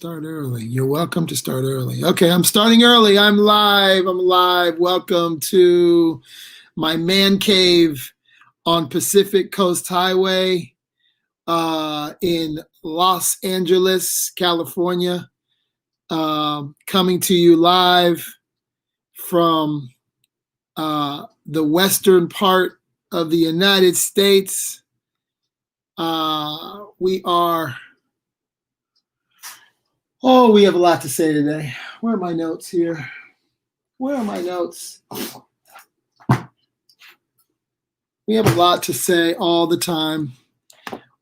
Start early. You're welcome to start early. Okay, I'm starting early. I'm live. I'm live. Welcome to my man cave on Pacific Coast Highway in Los Angeles, California. Coming to you live from the western part of the United States. We have a lot to say today. Where are my notes here? Where are my notes? We have a lot to say all the time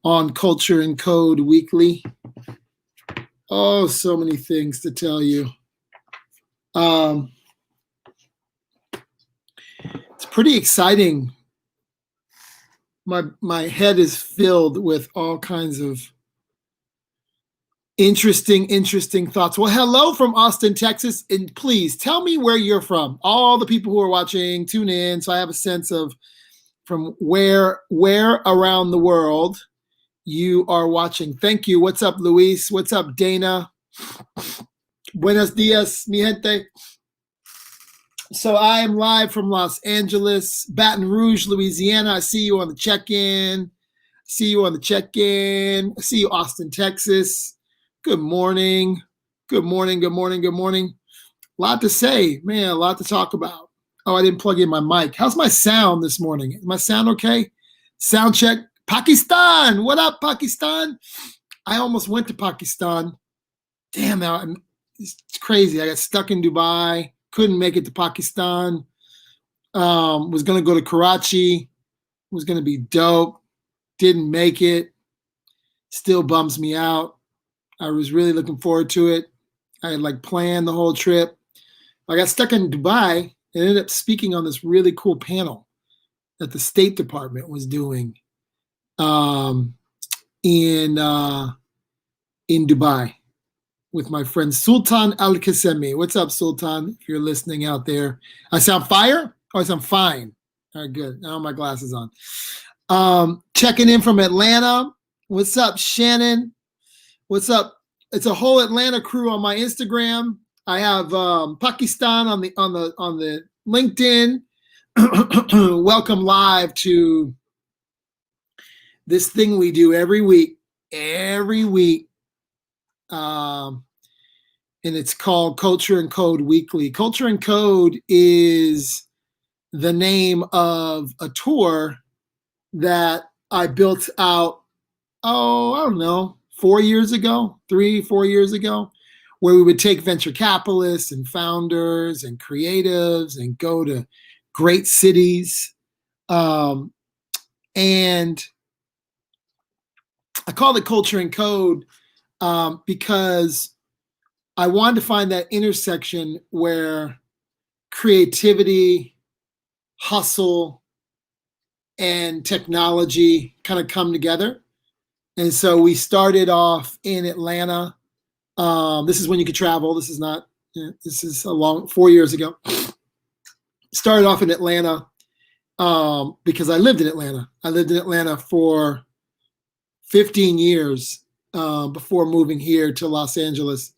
on Culture and Code Weekly. Oh, so many things to tell you. It's pretty exciting. My head is filled with all kinds of interesting thoughts. Well, hello from Austin, Texas, and please tell me where you're from. All the people who are watching, tune in so I have a sense of from where around the world you are watching. Thank you. What's up, Luis? What's up, Dana? Buenos dias, mi gente. So I am live from Los Angeles, Baton Rouge, Louisiana. I see you on the check-in. I see you, Austin, Texas. Good morning. Good morning. A lot to say, man, a lot to talk about. Oh, I didn't plug in my mic. How's my sound this morning? Is my sound okay? Sound check. Pakistan. What up, Pakistan? I almost went to Pakistan. Damn, it's crazy. I got stuck in Dubai. Couldn't make it to Pakistan. Was going to go to Karachi. Was going to be dope. Didn't make it. Still bums me out. I was really looking forward to it. I had planned the whole trip. I got stuck in Dubai and ended up speaking on this really cool panel that the State Department was doing in Dubai with my friend Sultan Al-Qasemi. What's up, Sultan, if you're listening out there? I sound fire? Oh, I sound fine. All right, good. Now my glasses on. Checking in from Atlanta. What's up, Shannon? What's up? It's a whole Atlanta crew on my Instagram. I have Pakistan on the LinkedIn. Welcome live to this thing we do every week. And it's called Culture and Code Weekly. Culture and Code is the name of a tour that I built out, I don't know, 4 years ago, 3-4 years ago, where we would take venture capitalists and founders and creatives and go to great cities. And I call it Culture and Code because I wanted to find that intersection where creativity, hustle, and technology kind of come together. And so we started off in Atlanta. This is when you could travel. This is a long 4 years ago. Started off in Atlanta because I lived in Atlanta. I lived in Atlanta for 15 years before moving here to Los Angeles.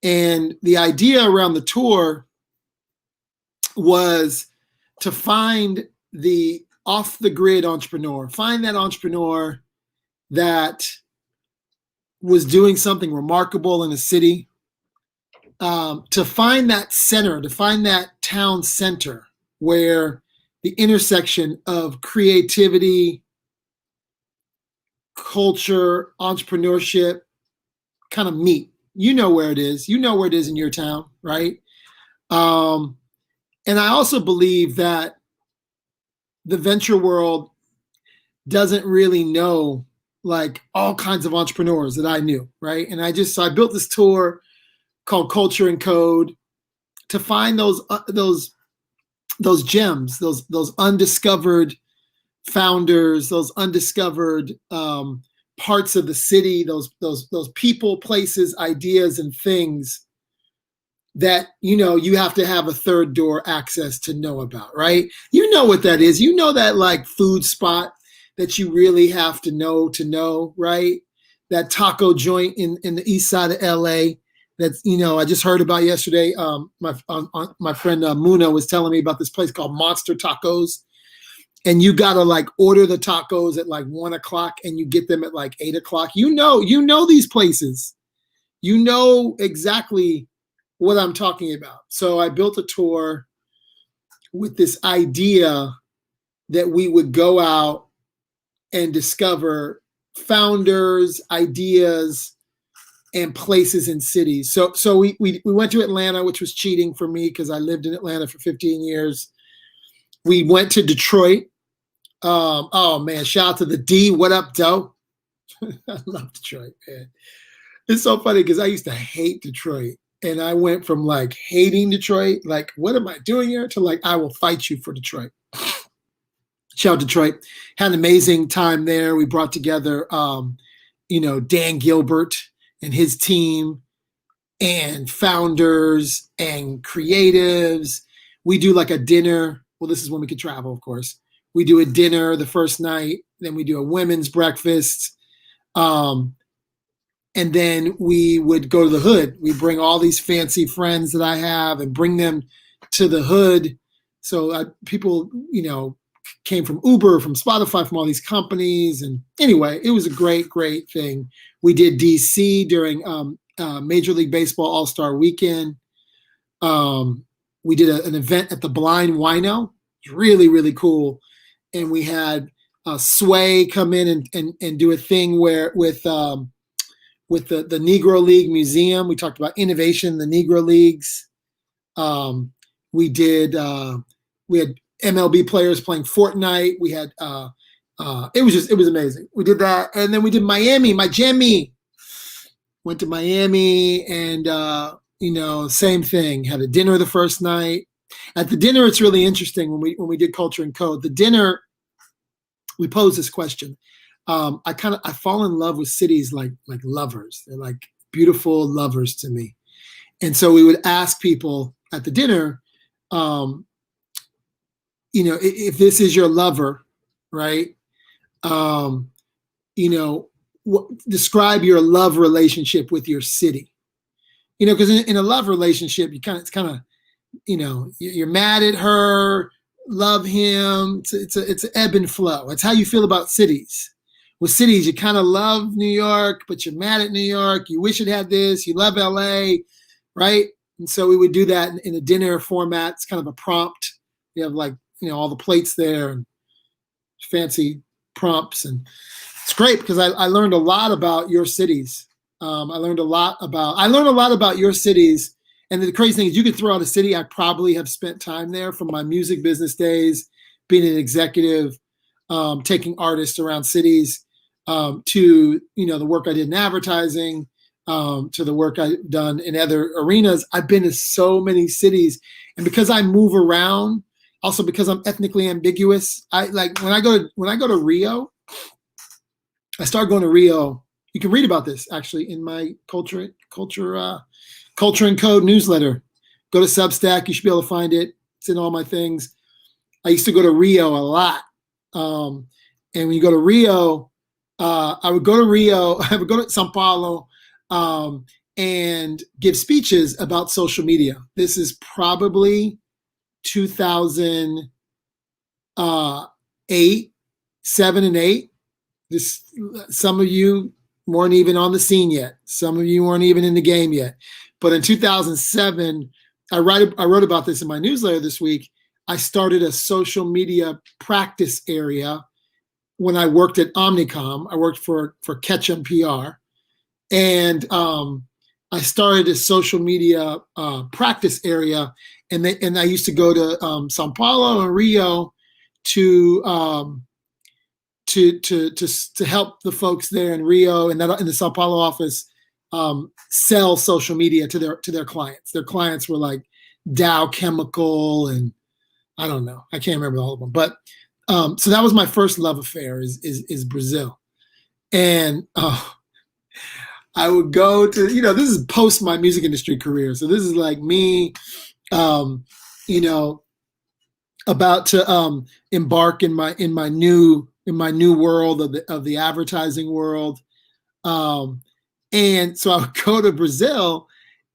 And the idea around the tour was to find the off-the-grid entrepreneur, find that entrepreneur that was doing something remarkable in a city, to find that center, to find that town center where the intersection of creativity, culture, entrepreneurship kind of meet. You know where it is. You know where it is in your town, right? And I also believe that the venture world doesn't really know all kinds of entrepreneurs that I knew, right? And so I built this tour called Culture and Code to find those gems, those undiscovered founders, those undiscovered parts of the city, those people, places, ideas, and things that, you have to have a third door access to know about, right? You know what that is. You know that food spot that you really have to know, right? that taco joint in the east side of LA. That's, I just heard about yesterday. My friend Muna was telling me about this place called Monster Tacos, and you gotta like order the tacos at like 1 o'clock, and you get them at like 8 o'clock. These places. You know exactly what I'm talking about. So I built a tour with this idea that we would go out and discover founders, ideas, and places in cities. So we went to Atlanta, which was cheating for me because I lived in Atlanta for 15 years. We went to Detroit. Oh man, shout out to the D. What up, Doe? I love Detroit, man. It's so funny because I used to hate Detroit. And I went from like hating Detroit, like, what am I doing here, to like, I will fight you for Detroit. Shout out Detroit. Had an amazing time there. We brought together, Dan Gilbert and his team and founders and creatives. We do like a dinner. Well, this is when we could travel, of course. We do a dinner the first night. Then we do a women's breakfast. And then we would go to the hood. We bring all these fancy friends that I have and bring them to the hood. So people, came from Uber, from Spotify, from all these companies. And anyway, it was a great, great thing. We did DC during Major League Baseball All-Star Weekend. We did an event at the Blind Wino. It was really, really cool. And we had Sway come in and do a thing with the Negro League Museum. We talked about innovation in the Negro Leagues. We had MLB players playing Fortnite. We had it was amazing. We did that, and then we did Miami. Went to Miami, and same thing. Had a dinner the first night. At the dinner, it's really interesting when we did Culture and Code. The dinner, we posed this question. I fall in love with cities like lovers. They're like beautiful lovers to me. And so we would ask people at the dinner, if this is your lover, right? Describe your love relationship with your city. Because in a love relationship, you're mad at her, love him. It's an ebb and flow. It's how you feel about cities. With cities, you kind of love New York, but you're mad at New York. You wish it had this. You love LA, right? And so we would do that in a dinner format. It's kind of a prompt. You have all the plates there and fancy prompts. And it's great because I learned a lot about your cities. I learned a lot about your cities. And the crazy thing is you could throw out a city. I probably have spent time there from my music business days, being an executive, taking artists around cities, to the work I did in advertising, to the work I've done in other arenas. I've been to so many cities, and because I move around, also because I'm ethnically ambiguous, when I go to Rio, I start going to Rio. You can read about this actually in my Culture and Code newsletter. Go to Substack. You should be able to find it. It's in all my things. I used to go to Rio a lot. And when you go to Rio, I would go to Sao Paulo, and give speeches about social media. This is probably 2008, 7 and 8. Some of you weren't even on the scene yet. Some of you weren't even in the game yet. But in 2007, I wrote about this in my newsletter this week. I started a social media practice area when I worked at Omnicom. I worked for Ketchum PR. And I started a social media practice area. And I used to go to Sao Paulo and Rio to help the folks there in Rio and in the Sao Paulo office sell social media to their clients. Their clients were like Dow Chemical and I don't know. I can't remember all of them. But so that was my first love affair is Brazil. And I would go to, this is post my music industry career. So this is like me, about to embark in my new world of the advertising world. And so I would go to Brazil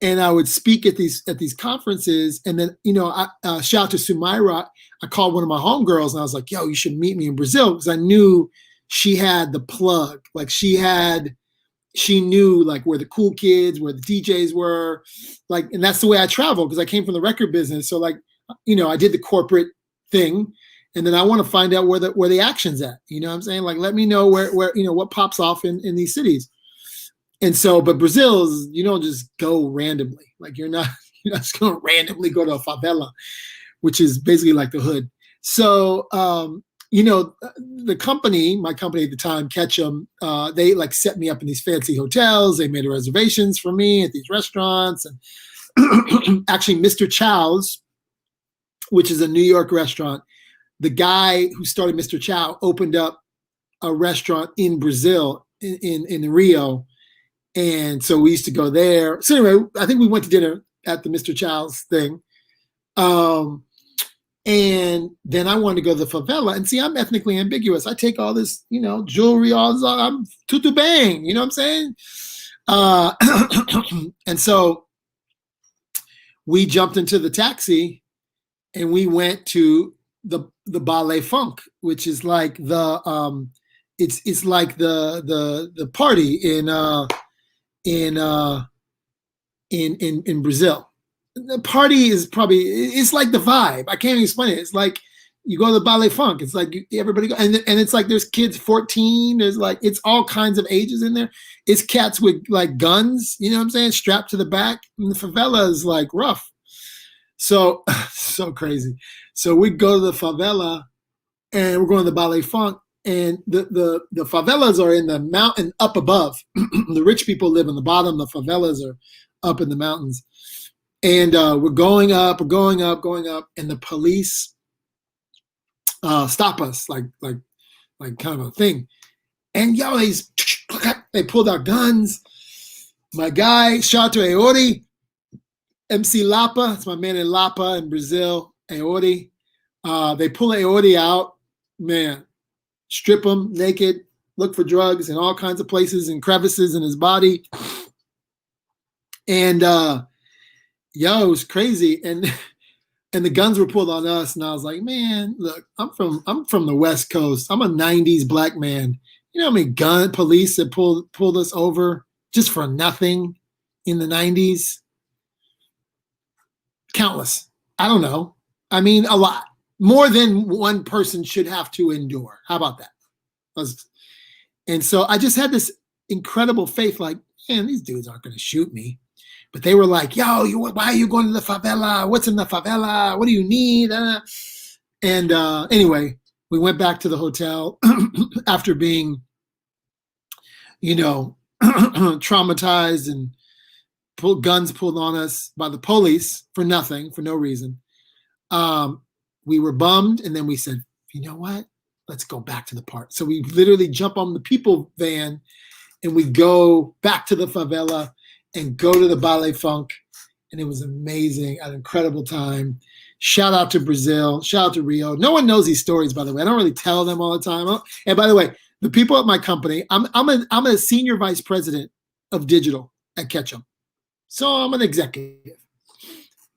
and I would speak at these conferences. And then, I shout out to Sumaira. I called one of my homegirls and I was like, yo, you should meet me in Brazil, because I knew she had the plug. Like she knew like where the cool kids, where the DJs were, like, and that's the way I traveled, because I came from the record business. So like, I did the corporate thing, and then I want to find out where the action's at. You know what I'm saying? Like, let me know where what pops off in these cities. And so, but Brazil is, you don't just go randomly. Like you're not just going to randomly go to a favela, which is basically like the hood. So, my company at the time, Ketchum, they like set me up in these fancy hotels. They made reservations for me at these restaurants. And actually, Mr. Chow's, which is a New York restaurant, the guy who started Mr. Chow opened up a restaurant in Brazil, in Rio. And so we used to go there. So anyway, I think we went to dinner at the Mr. Chow's thing. And then I wanted to go to the favela. And see, I'm ethnically ambiguous. I take all this, jewelry, all this, I'm tutu bang, you know what I'm saying? And so we jumped into the taxi and we went to the Ballet Funk, which is like it's like the party in Brazil. The party is it's like the vibe. I can't even explain it. It's like you go to the Ballet Funk. It's like everybody go, and it's like there's kids 14. There's like, it's all kinds of ages in there. It's cats with like guns, you know what I'm saying, strapped to the back. And the favela is like rough. So crazy. So we go to the favela and we're going to the Ballet Funk, and the favelas are in the mountain up above. The rich people live in the bottom. The favelas are up in the mountains. And we're going up, and the police stop us like kind of a thing. And they pulled out guns. My guy, shout out to Aori, MC Lapa, it's my man in Lapa in Brazil, Aori. They pull Aori out, man, strip him naked, look for drugs in all kinds of places and crevices in his body. And it was crazy. And the guns were pulled on us. And I was like, man, look, I'm from the West Coast. I'm a 90s black man. You know how many police that pulled us over just for nothing in the 90s? Countless. I don't know. I mean, a lot. More than one person should have to endure. How about that? And so I just had this incredible faith, like, man, these dudes aren't going to shoot me. But they were like, yo, why are you going to the favela? What's in the favela? What do you need? And anyway, we went back to the hotel after being, traumatized and guns pulled on us by the police for nothing, for no reason. We were bummed. And then we said, you know what? Let's go back to the park. So we literally jump on the people van and we go back to the favela and go to the Ballet Funk. And it was amazing, an incredible time. Shout out to Brazil, shout out to Rio. No one knows these stories, by the way. I don't really tell them all the time. And by the way, the people at my company, I'm a senior vice president of digital at Ketchum. So I'm an executive.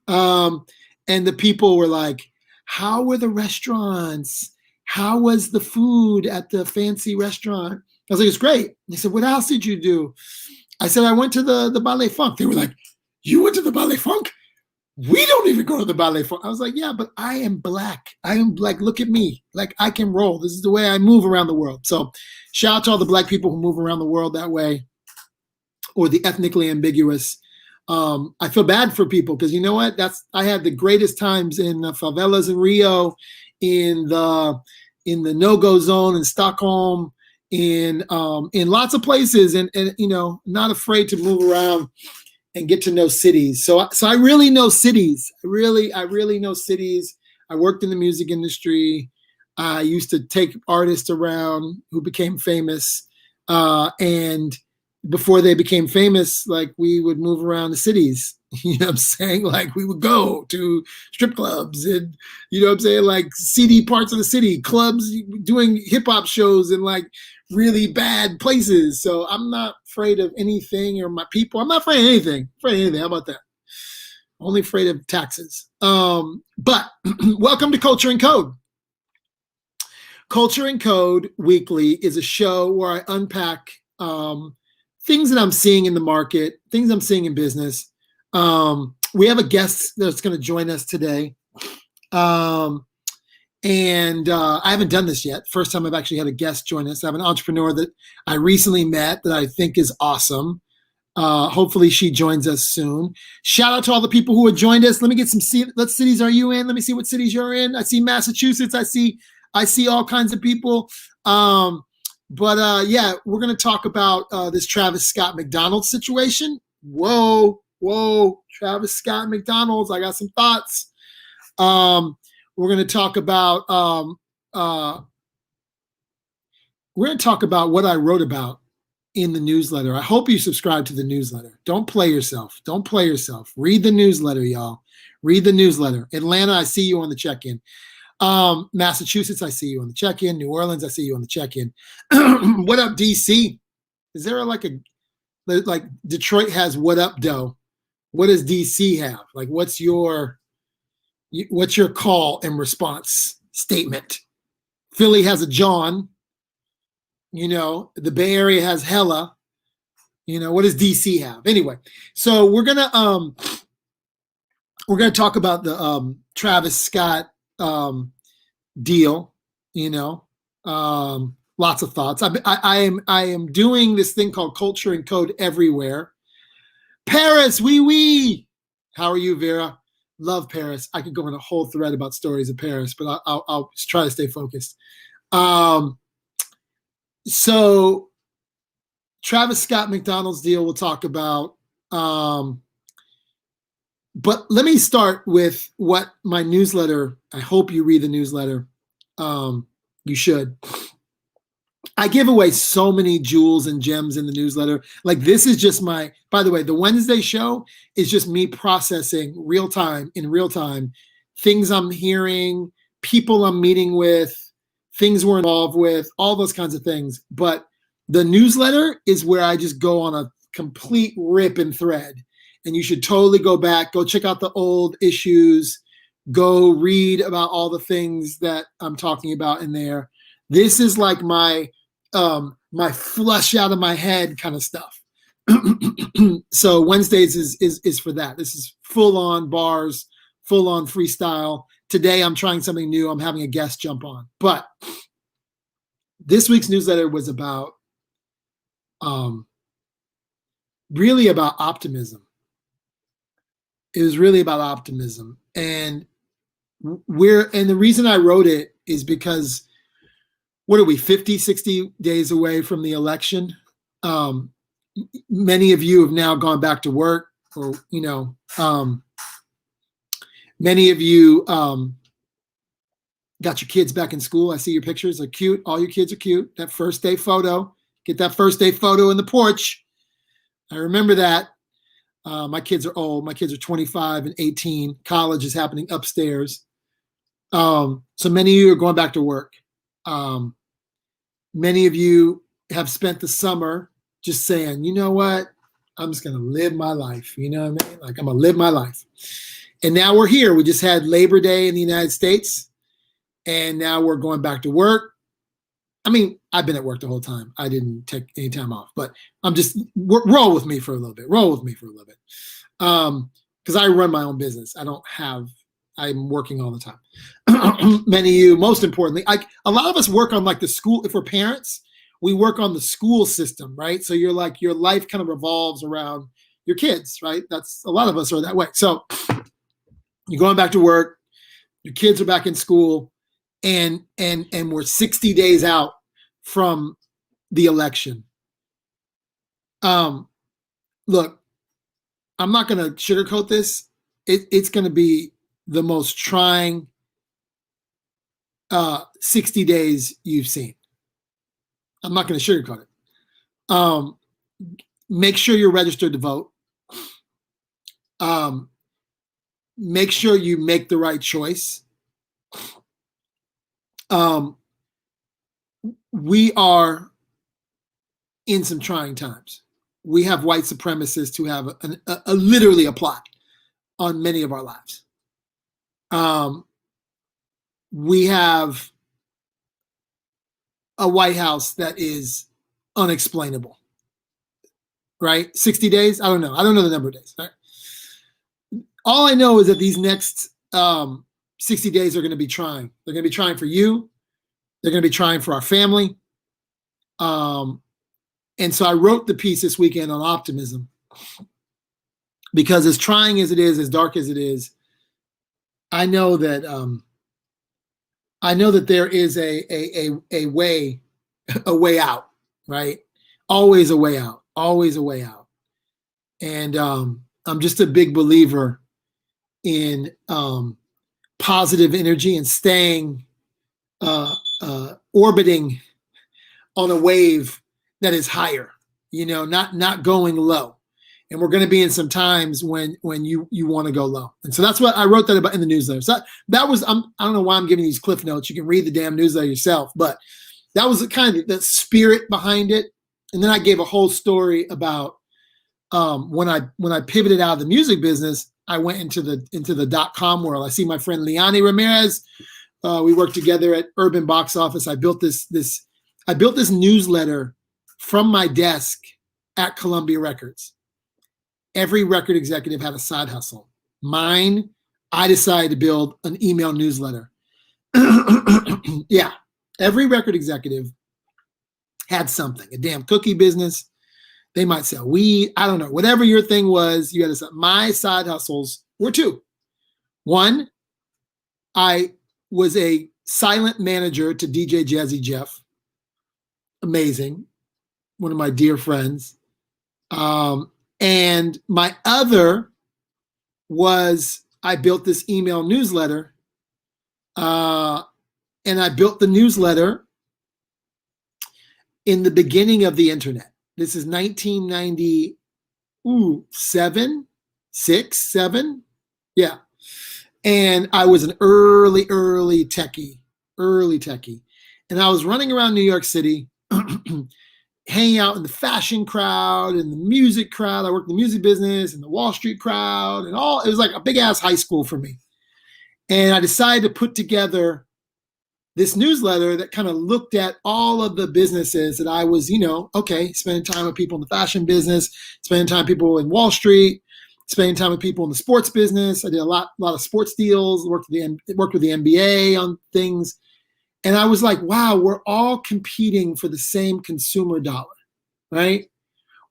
And the people were like, how were the restaurants? How was the food at the fancy restaurant? I was like, it's great. They said, what else did you do? I said, I went to the Ballet Funk. They were like, you went to the Ballet Funk? We don't even go to the Ballet Funk. I was like, yeah, but I am black. Look at me. Like, I can roll. This is the way I move around the world. So shout out to all the black people who move around the world that way, or the ethnically ambiguous. I feel bad for people because you know what? I had the greatest times in the favelas in Rio, in the no-go zone in Stockholm, in lots of places, and not afraid to move around and get to know cities. So I really know cities. I really know cities. I worked in the music industry. I used to take artists around who became famous, and before they became famous, like, we would move around the cities. You know what I'm saying? Like, we would go to strip clubs and, you know what I'm saying, like, seedy parts of the city, clubs, doing hip hop shows and like really bad places. So I'm not afraid of anything or my people. I'm not afraid of anything. How about that? Only afraid of taxes. But welcome to Culture and Code. Culture and Code Weekly is a show where I unpack things that I'm seeing in the market, things I'm seeing in business. We have a guest that's going to join us today. And I haven't done this yet. First time I've actually had a guest join us. I have an entrepreneur that I recently met that I think is awesome. Hopefully she joins us soon. Shout out to all the people who have joined us. Let me get some what cities are you in? Let me see what cities you're in. I see Massachusetts. I see all kinds of people. Yeah, we're going to talk about this Travis Scott McDonald's situation. Whoa, Travis Scott McDonald's. I got some thoughts. We're going to talk about what I wrote about in the newsletter. I hope you subscribe to the newsletter. Don't play yourself. Read the newsletter, y'all. Read the newsletter. Atlanta, I see you on the check-in. Massachusetts, I see you on the check-in. New Orleans, I see you on the check-in. What up, DC? Is there like Detroit has what up, doe? What does DC have? Like, what's your call and response statement? Philly has a John. The Bay Area has hella. What does DC have? Anyway, so we're gonna talk about the Travis Scott deal. Lots of thoughts. I am doing this thing called Culture and Code Everywhere. Paris, oui. How are you, Vera? Love Paris. I could go on a whole thread about stories of Paris, but I'll try to stay focused. So Travis Scott McDonald's deal we'll talk about. But let me start with what my newsletter, I hope you read the newsletter. You should. I give away so many jewels and gems in the newsletter. Like, this is just by the way, the Wednesday show is just me processing in real time, things I'm hearing, people I'm meeting with, things we're involved with, all those kinds of things. But the newsletter is where I just go on a complete rip and thread. And you should totally go back, go check out the old issues, go read about all the things that I'm talking about in there. This is like my flush out of my head kind of stuff. So Wednesdays is for that. This is full on bars, full on freestyle. Today I'm trying something new. I'm having a guest jump on. But this week's newsletter was about really about optimism. It was really about optimism. And the reason I wrote it is because what are we, 50, 60 days away from the election? Many of you have now gone back to work, or, many of you got your kids back in school. I see your pictures. They're cute. All your kids are cute. That first day photo. Get that first day photo in the porch. I remember that. My kids are old. My kids are 25 and 18. College is happening upstairs. So many of you are going back to work. Many of you have spent the summer just saying, you know what? I'm just going to live my life. You know what I mean? Like, I'm going to live my life. And now we're here. We just had Labor Day in the United States. And now we're going back to work. I mean, I've been at work the whole time. I didn't take any time off, but I'm just, roll with me for a little bit. Because I run my own business. I'm working all the time. Many of you, most importantly, a lot of us work on like the school. If we're parents, we work on the school system, right? So you're like, your life kind of revolves around your kids, right? That's, a lot of us are that way. So you're going back to work, your kids are back in school, and we're 60 days out from the election. Look, I'm not going to sugarcoat this. It's going to be the most trying 60 days you've seen. I'm not going to sugarcoat it. Make sure you're registered to vote. Make sure you make the right choice. We are in some trying times. We have white supremacists who have a literally a plot on many of our lives. We have a White House that is unexplainable, right? 60 days? I don't know. I don't know the number of days. Right? All I know is that these next 60 days are going to be trying. They're going to be trying for you. They're going to be trying for our family. And so I wrote the piece this weekend on optimism, because as trying as it is, as dark as it is, I know that there is a way out, right? Always a way out, always a way out. And I'm just a big believer in positive energy and staying orbiting on a wave that is higher, not going low. And we're going to be in some times when you want to go low. And so that's what I wrote that about in the newsletter. So that was, I don't know why I'm giving these cliff notes. You can read the damn newsletter yourself, but that was the kind of the spirit behind it. And then I gave a whole story about when I pivoted out of the music business, I went into the .com world. I see my friend Liani Ramirez. We worked together at Urban Box Office. I built this newsletter from my desk at Columbia Records. Every record executive had a side hustle. Mine, I decided to build an email newsletter. Yeah, every record executive had something, a damn cookie business. They might sell weed. I don't know. Whatever your thing was, you had to. My side hustles were two. One, I was a silent manager to DJ Jazzy Jeff. Amazing. One of my dear friends. And my other was I built this email newsletter. And I built the newsletter in the beginning of the internet. This is 1997, 6, 7. Yeah. And I was an early techie. And I was running around New York City, hanging out in the fashion crowd and the music crowd. I worked in the music business and the Wall Street crowd and all. It was like a big ass high school for me. And I decided to put together this newsletter that kind of looked at all of the businesses that I was, spending time with people in the fashion business, spending time with people in Wall Street, spending time with people in the sports business. I did a lot of sports deals, worked with the NBA on things. And I was like, wow, we're all competing for the same consumer dollar, right?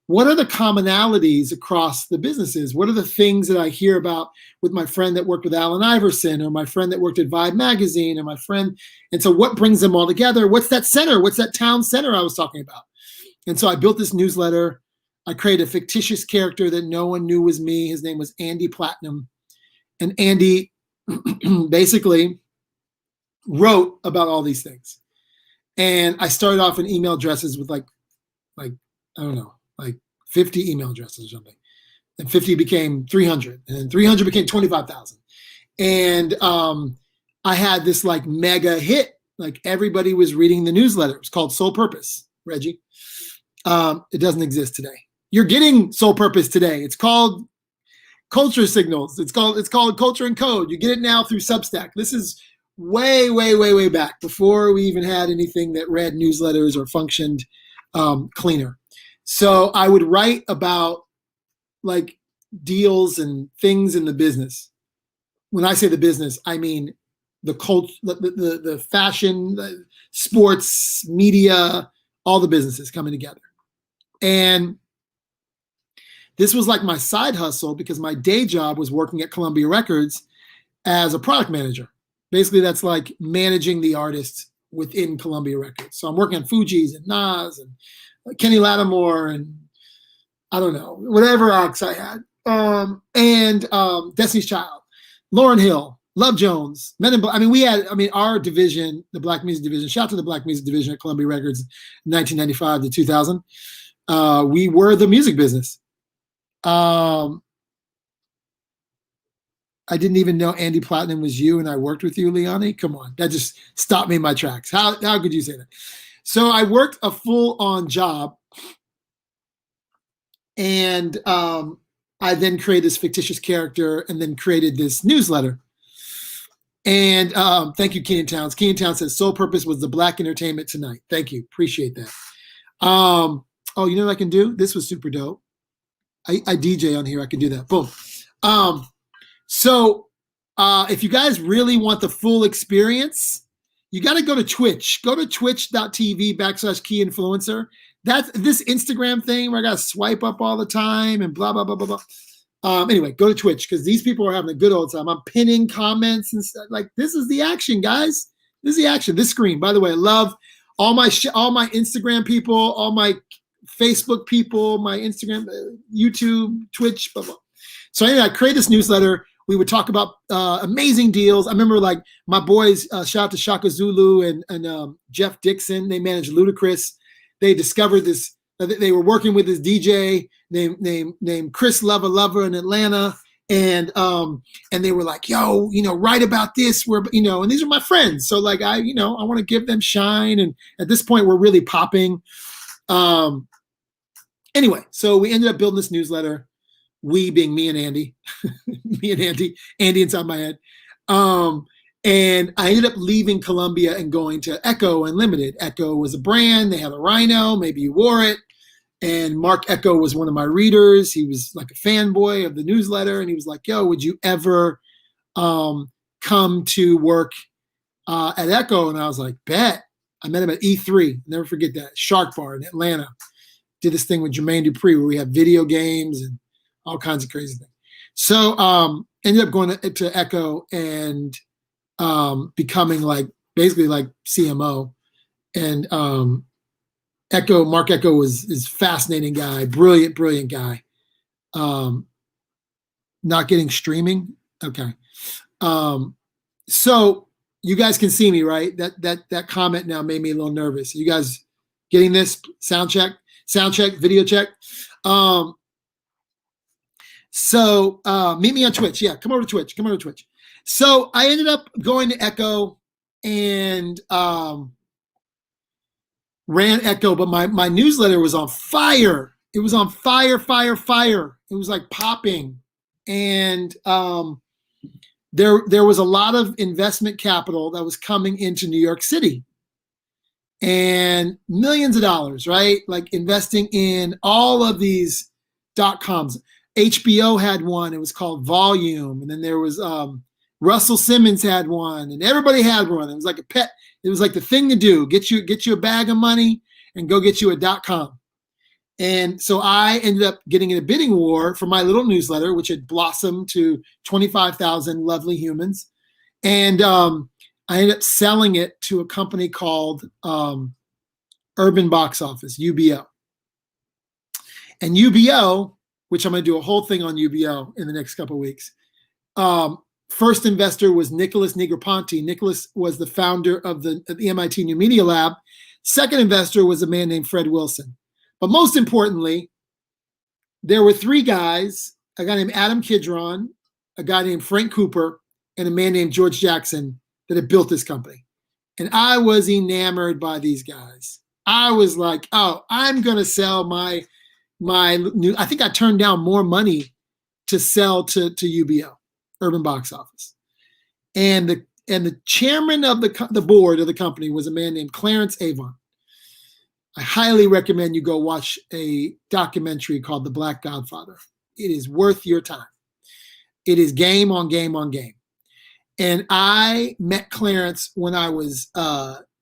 What are the commonalities across the businesses? What are the things that I hear about with my friend that worked with Allen Iverson, or my friend that worked at Vibe magazine, or my friend? And so what brings them all together? What's that center? What's that town center I was talking about? And so I built this newsletter. I created a fictitious character that no one knew was me. His name was Andy Platinum. And Andy basically wrote about all these things. And I started off in email addresses with like I don't know, like 50 email addresses or something. And 50 became 300, and then 300 became 25,000. And I had this like mega hit. Like everybody was reading the newsletter. It was called Soul Purpose, Reggie. It doesn't exist today. You're getting Soul Purpose today. It's called Culture Signals. It's called Culture and Code. You get it now through Substack. This is way back before we even had anything that read newsletters or functioned cleaner. So I would write about like deals and things in the business. When I say the business, I mean the culture, the fashion, the sports, media, all the businesses coming together. And this was like my side hustle, because my day job was working at Columbia Records as a product manager. Basically, that's like managing the artists within Columbia Records. So I'm working on Fugees and Nas and Kenny Lattimore and I don't know, whatever acts I had. And Destiny's Child, Lauryn Hill, Love Jones, Men in Black. Our division, the Black Music Division, shout out to the Black Music Division at Columbia Records, 1995 to 2000. We were the music business. I didn't even know Andy Platinum was you and I worked with you, Liani. Come on. That just stopped me in my tracks. How could you say that? So I worked a full-on job And I then created this fictitious character and then created this newsletter. And thank you, Keenan Towns. Keenan Towns says sole purpose was the Black entertainment tonight. Thank you. Appreciate that. Oh, you know what I can do? This was super dope. I DJ on here. I can do that. Boom. So if you guys really want the full experience, you got to go to Twitch. Go to twitch.tv/keyinfluencer. That's this Instagram thing where I got to swipe up all the time and blah, blah, blah, blah, blah. Anyway, go to Twitch because these people are having a good old time. I'm pinning comments and stuff. Like, this is the action, guys. This is the action. This screen, by the way, I love all my Instagram people, all my Facebook people, my Instagram, YouTube, Twitch, blah, blah. So anyway, I created this newsletter. We would talk about amazing deals. I remember like my boys, shout out to Shaka Zulu and Jeff Dixon. They managed Ludacris. They discovered this. They were working with this DJ named Chris Lover in Atlanta, and they were like, "Yo, write about this." And these are my friends. So like I want to give them shine. And at this point, we're really popping. Anyway, so we ended up building this newsletter. We being me and Andy, me and Andy inside my head. And I ended up leaving Columbia and going to Echo Unlimited. Echo was a brand. They had a Rhino. Maybe you wore it. And Mark Echo was one of my readers. He was like a fanboy of the newsletter. And he was like, yo, would you ever come to work at Echo? And I was like, bet. I met him at E3. Never forget that. Shark Bar in Atlanta. Did this thing with Jermaine Dupri where we had video games and all kinds of crazy things. So ended up going to Echo and becoming basically like CMO. And Mark Echo is fascinating guy, brilliant guy. Not getting streaming. Okay. So you guys can see me, right? That comment now made me a little nervous. You guys getting this? Sound check, video check. So meet me on Twitch. Yeah, come over to Twitch. So I ended up going to Echo and ran Echo, but my newsletter was on fire. It was on fire. It was like popping. And there was a lot of investment capital that was coming into New York City. And millions of dollars, right? Like investing in all of these .coms. HBO had one. It was called Volume. And then there was Russell Simmons had one. And everybody had one. It was like a pet. It was like the thing to do. Get you a bag of money and go get you a .com. And so I ended up getting in a bidding war for my little newsletter, which had blossomed to 25,000 lovely humans. And I ended up selling it to a company called Urban Box Office, UBO. And UBO, which I'm going to do a whole thing on UBO in the next couple of weeks. First investor was Nicholas Negroponte. Nicholas was the founder of the MIT New Media Lab. Second investor was a man named Fred Wilson. But most importantly, there were three guys, a guy named Adam Kidron, a guy named Frank Cooper, and a man named George Jackson that had built this company. And I was enamored by these guys. I was like, oh, I'm going to sell my new, I think I turned down more money to sell to UBO, Urban Box Office. And the chairman of the board of the company was a man named Clarence Avon. I highly recommend you go watch a documentary called The Black Godfather. It is worth your time. It is game on game on game. And I met Clarence when I was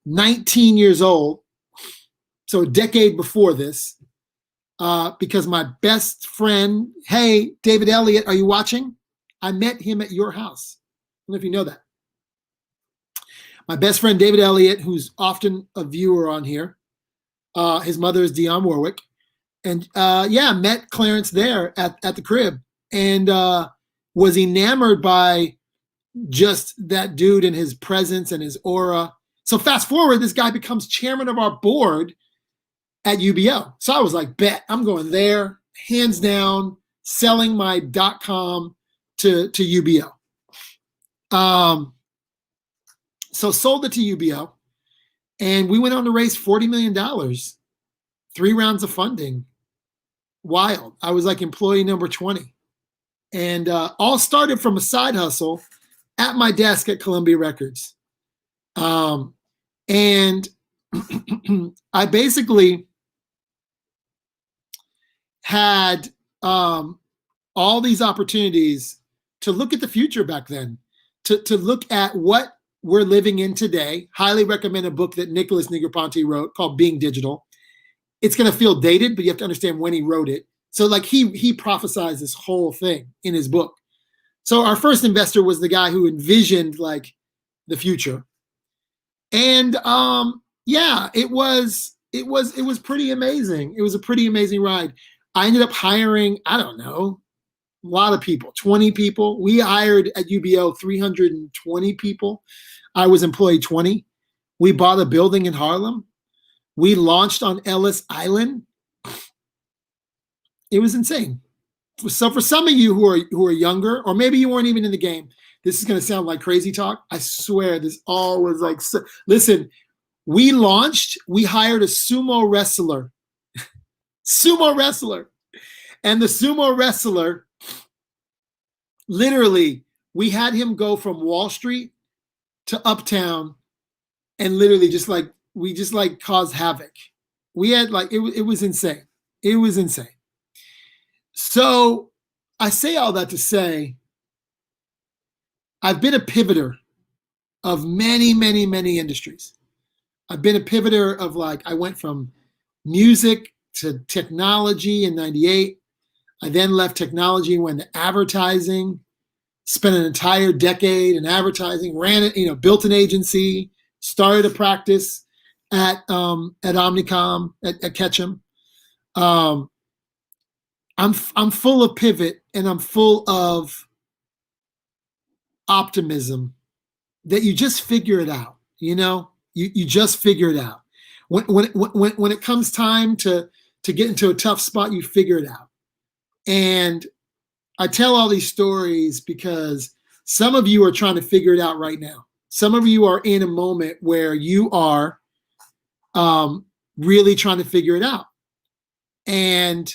19 years old, so a decade before this, because my best friend, hey, David Elliott, are you watching? I met him at your house. I don't know if you know that. My best friend, David Elliott, who's often a viewer on here, his mother is Dionne Warwick. And met Clarence there at the crib and was enamored by just that dude and his presence and his aura. So fast forward, this guy becomes chairman of our board at UBO. So I was like, bet, I'm going there, hands down, selling my .com to UBO. So sold it to UBO, and we went on to raise $40 million, 3 rounds of funding, wild. I was like employee number 20. And all started from a side hustle at my desk at Columbia Records. And I basically had all these opportunities to look at the future back then, to look at what we're living in today. Highly recommend a book that Nicholas Negroponte wrote called Being Digital. It's going to feel dated, but you have to understand when he wrote it. So like he prophesied this whole thing in his book. So our first investor was the guy who envisioned like the future. And yeah, it was pretty amazing. It was a pretty amazing ride. I ended up hiring, I don't know, a lot of people, 20 people. We hired at UBO 320 people. I was employee 20. We bought a building in Harlem. We launched on Ellis Island. It was insane. So for some of you who are younger, or maybe you weren't even in the game, this is going to sound like crazy talk. I swear this all was like, listen, we hired a sumo wrestler, and the sumo wrestler, literally, we had him go from Wall Street to Uptown, and literally we just caused havoc. We had it was insane. It was insane. So I say all that to say, I've been a pivoter of many, many, many industries. I've been a pivoter of I went from music to technology in 98. I then left technology and went to advertising, spent an entire decade in advertising, ran it, built an agency, started a practice at Omnicom, at Ketchum. I'm full of pivot, and I'm full of optimism that you just figure it out. You just figure it out. When it comes time to get into a tough spot, you figure it out. And I tell all these stories because some of you are trying to figure it out right now. Some of you are in a moment where you are really trying to figure it out. And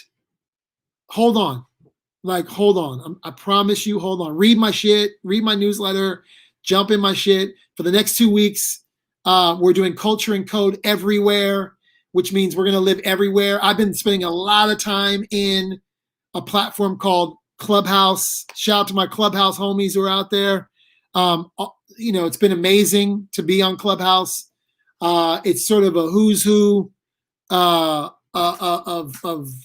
hold on. Hold on. I promise you, hold on. Read my shit, read my newsletter, jump in my shit. For the next 2 weeks, we're doing Culture and Code everywhere, which means we're going to live everywhere. I've been spending a lot of time in a platform called Clubhouse. Shout out to my Clubhouse homies who are out there. It's been amazing to be on Clubhouse. It's sort of a who's who of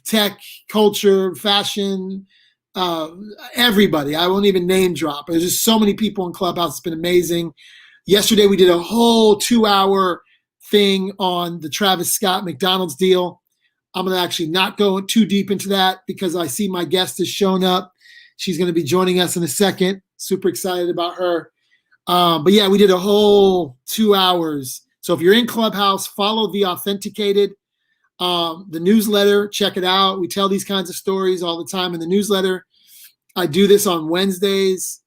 tech, culture, fashion, everybody. I won't even name drop. There's just so many people in Clubhouse. It's been amazing. Yesterday we did a whole 2-hour thing on the Travis Scott McDonald's deal. I'm going to actually not go too deep into that because I see my guest has shown up. She's going to be joining us in a second. Super excited about her. But yeah, we did a whole 2 hours. So if you're in Clubhouse, follow The Authenticated. The newsletter, check it out. We tell these kinds of stories all the time in the newsletter. I do this on Wednesdays.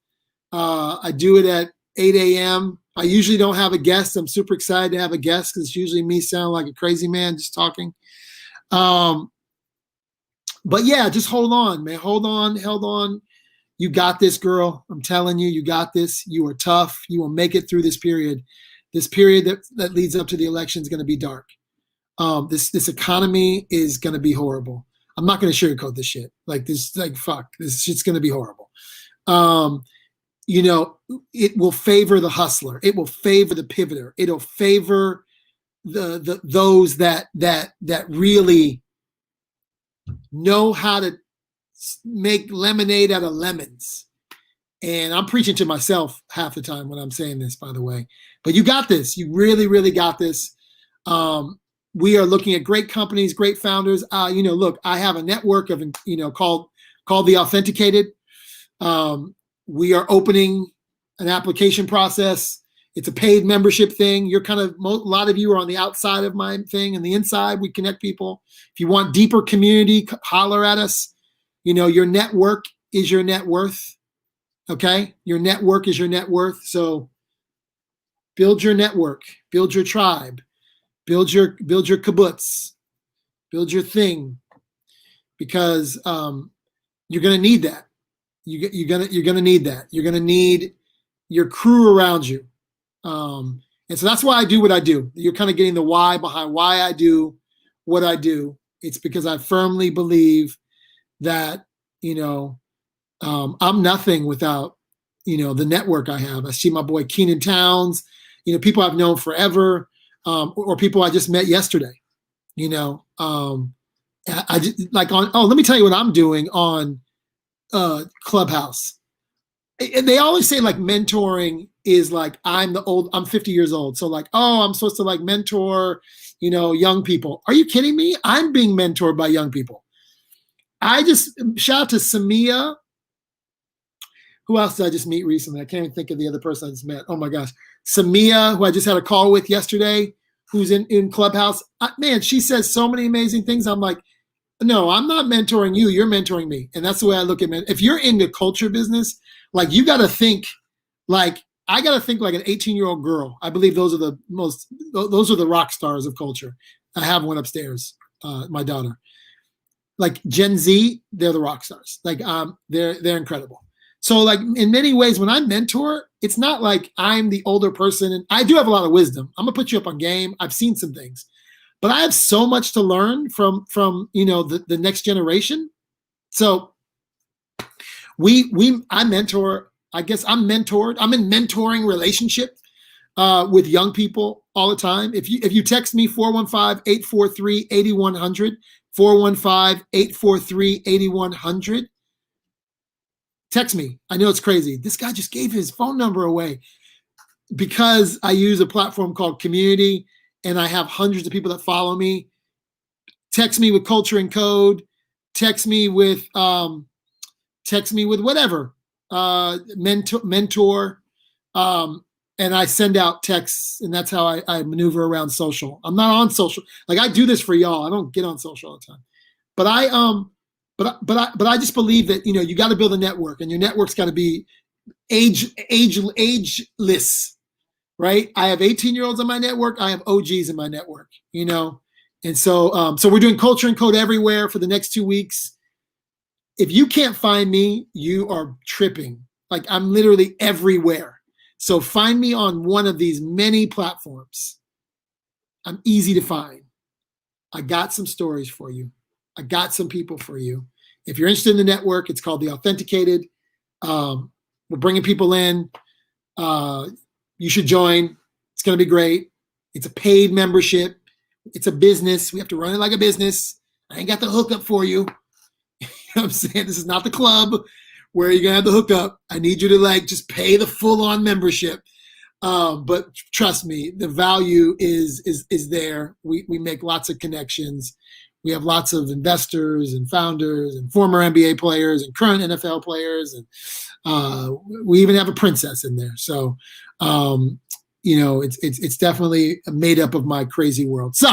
I do it at 8 a.m. I usually don't have a guest. I'm super excited to have a guest because it's usually me sounding like a crazy man just talking. But yeah, just hold on, man. Hold on. You got this, girl. I'm telling you, you got this. You are tough. You will make it through this period. This period that leads up to the election is going to be dark. This economy is going to be horrible. I'm not going to sugarcoat this shit. Fuck. This shit's going to be horrible. It will favor the hustler. It will favor the pivoter. It'll favor those that really know how to make lemonade out of lemons. And I'm preaching to myself half the time when I'm saying this, by the way. But you got this. You really, really got this. We are looking at great companies, great founders. Look, I have a network of, called The Authenticated. We are opening an application process. It's a paid membership thing. You're a lot of you are on the outside of my thing, and the inside we connect people. If you want deeper community, holler at us. Your network is your net worth. Okay, your network is your net worth. So build your network, build your tribe, build your kibbutz, build your thing, because you're going to need that. You're gonna need that. You're gonna need your crew around you, and so that's why I do what I do. You're kind of getting the why behind why I do what I do. It's because I firmly believe that I'm nothing without the network I have. I see my boy Keenan Towns, people I've known forever, or people I just met yesterday. I just, like on. Oh, let me tell you what I'm doing on Clubhouse. And they always say like mentoring is like I'm 50 years old. So like, oh, I'm supposed to like mentor, young people. Are you kidding me? I'm being mentored by young people. I just shout out to Samia. Who else did I just meet recently? I can't even think of the other person I just met. Oh my gosh. Samia, who I just had a call with yesterday, who's in Clubhouse. Man, she says so many amazing things. I'm like, no, I'm not mentoring you. You're mentoring me. And that's the way I look at it. If you're in the culture business, like you got to think like, I got to think like an 18-year-old girl. I believe those are the rock stars of culture. I have one upstairs, my daughter. Like Gen Z, they're the rock stars. Like they're incredible. So like in many ways, when I mentor, it's not like I'm the older person. And I do have a lot of wisdom. I'm gonna put you up on game. I've seen some things. But I have so much to learn from the next generation. So I mentor. I guess I'm mentored. I'm in mentoring relationship with young people all the time. If you text me 415-843-8100, 415-843-8100, text me. I know it's crazy. This guy just gave his phone number away because I use a platform called Community. And I have hundreds of people that follow me. Text me with culture and code. Text me with whatever. Mentor. And I send out texts, and that's how I maneuver around social. I'm not on social. Like I do this for y'all. I don't get on social all the time. But I just believe that you got to build a network, and your network's got to be ageless. Right? I have 18-year-olds on my network. I have OGs in my network, And so we're doing culture and code everywhere for the next 2 weeks. If you can't find me, you are tripping. Like I'm literally everywhere. So find me on one of these many platforms. I'm easy to find. I got some stories for you. I got some people for you. If you're interested in the network, it's called The Authenticated. We're bringing people in. You should join. It's going to be great. It's a paid membership. It's a business. We have to run it like a business. I ain't got the hookup for you. You know what I'm saying? This is not the club where you're going to have the hookup. I need you to like just pay the full-on membership. But trust me, the value is there. We make lots of connections. We have lots of investors and founders and former NBA players and current NFL players. And we even have a princess in there. So, it's definitely made up of my crazy world. So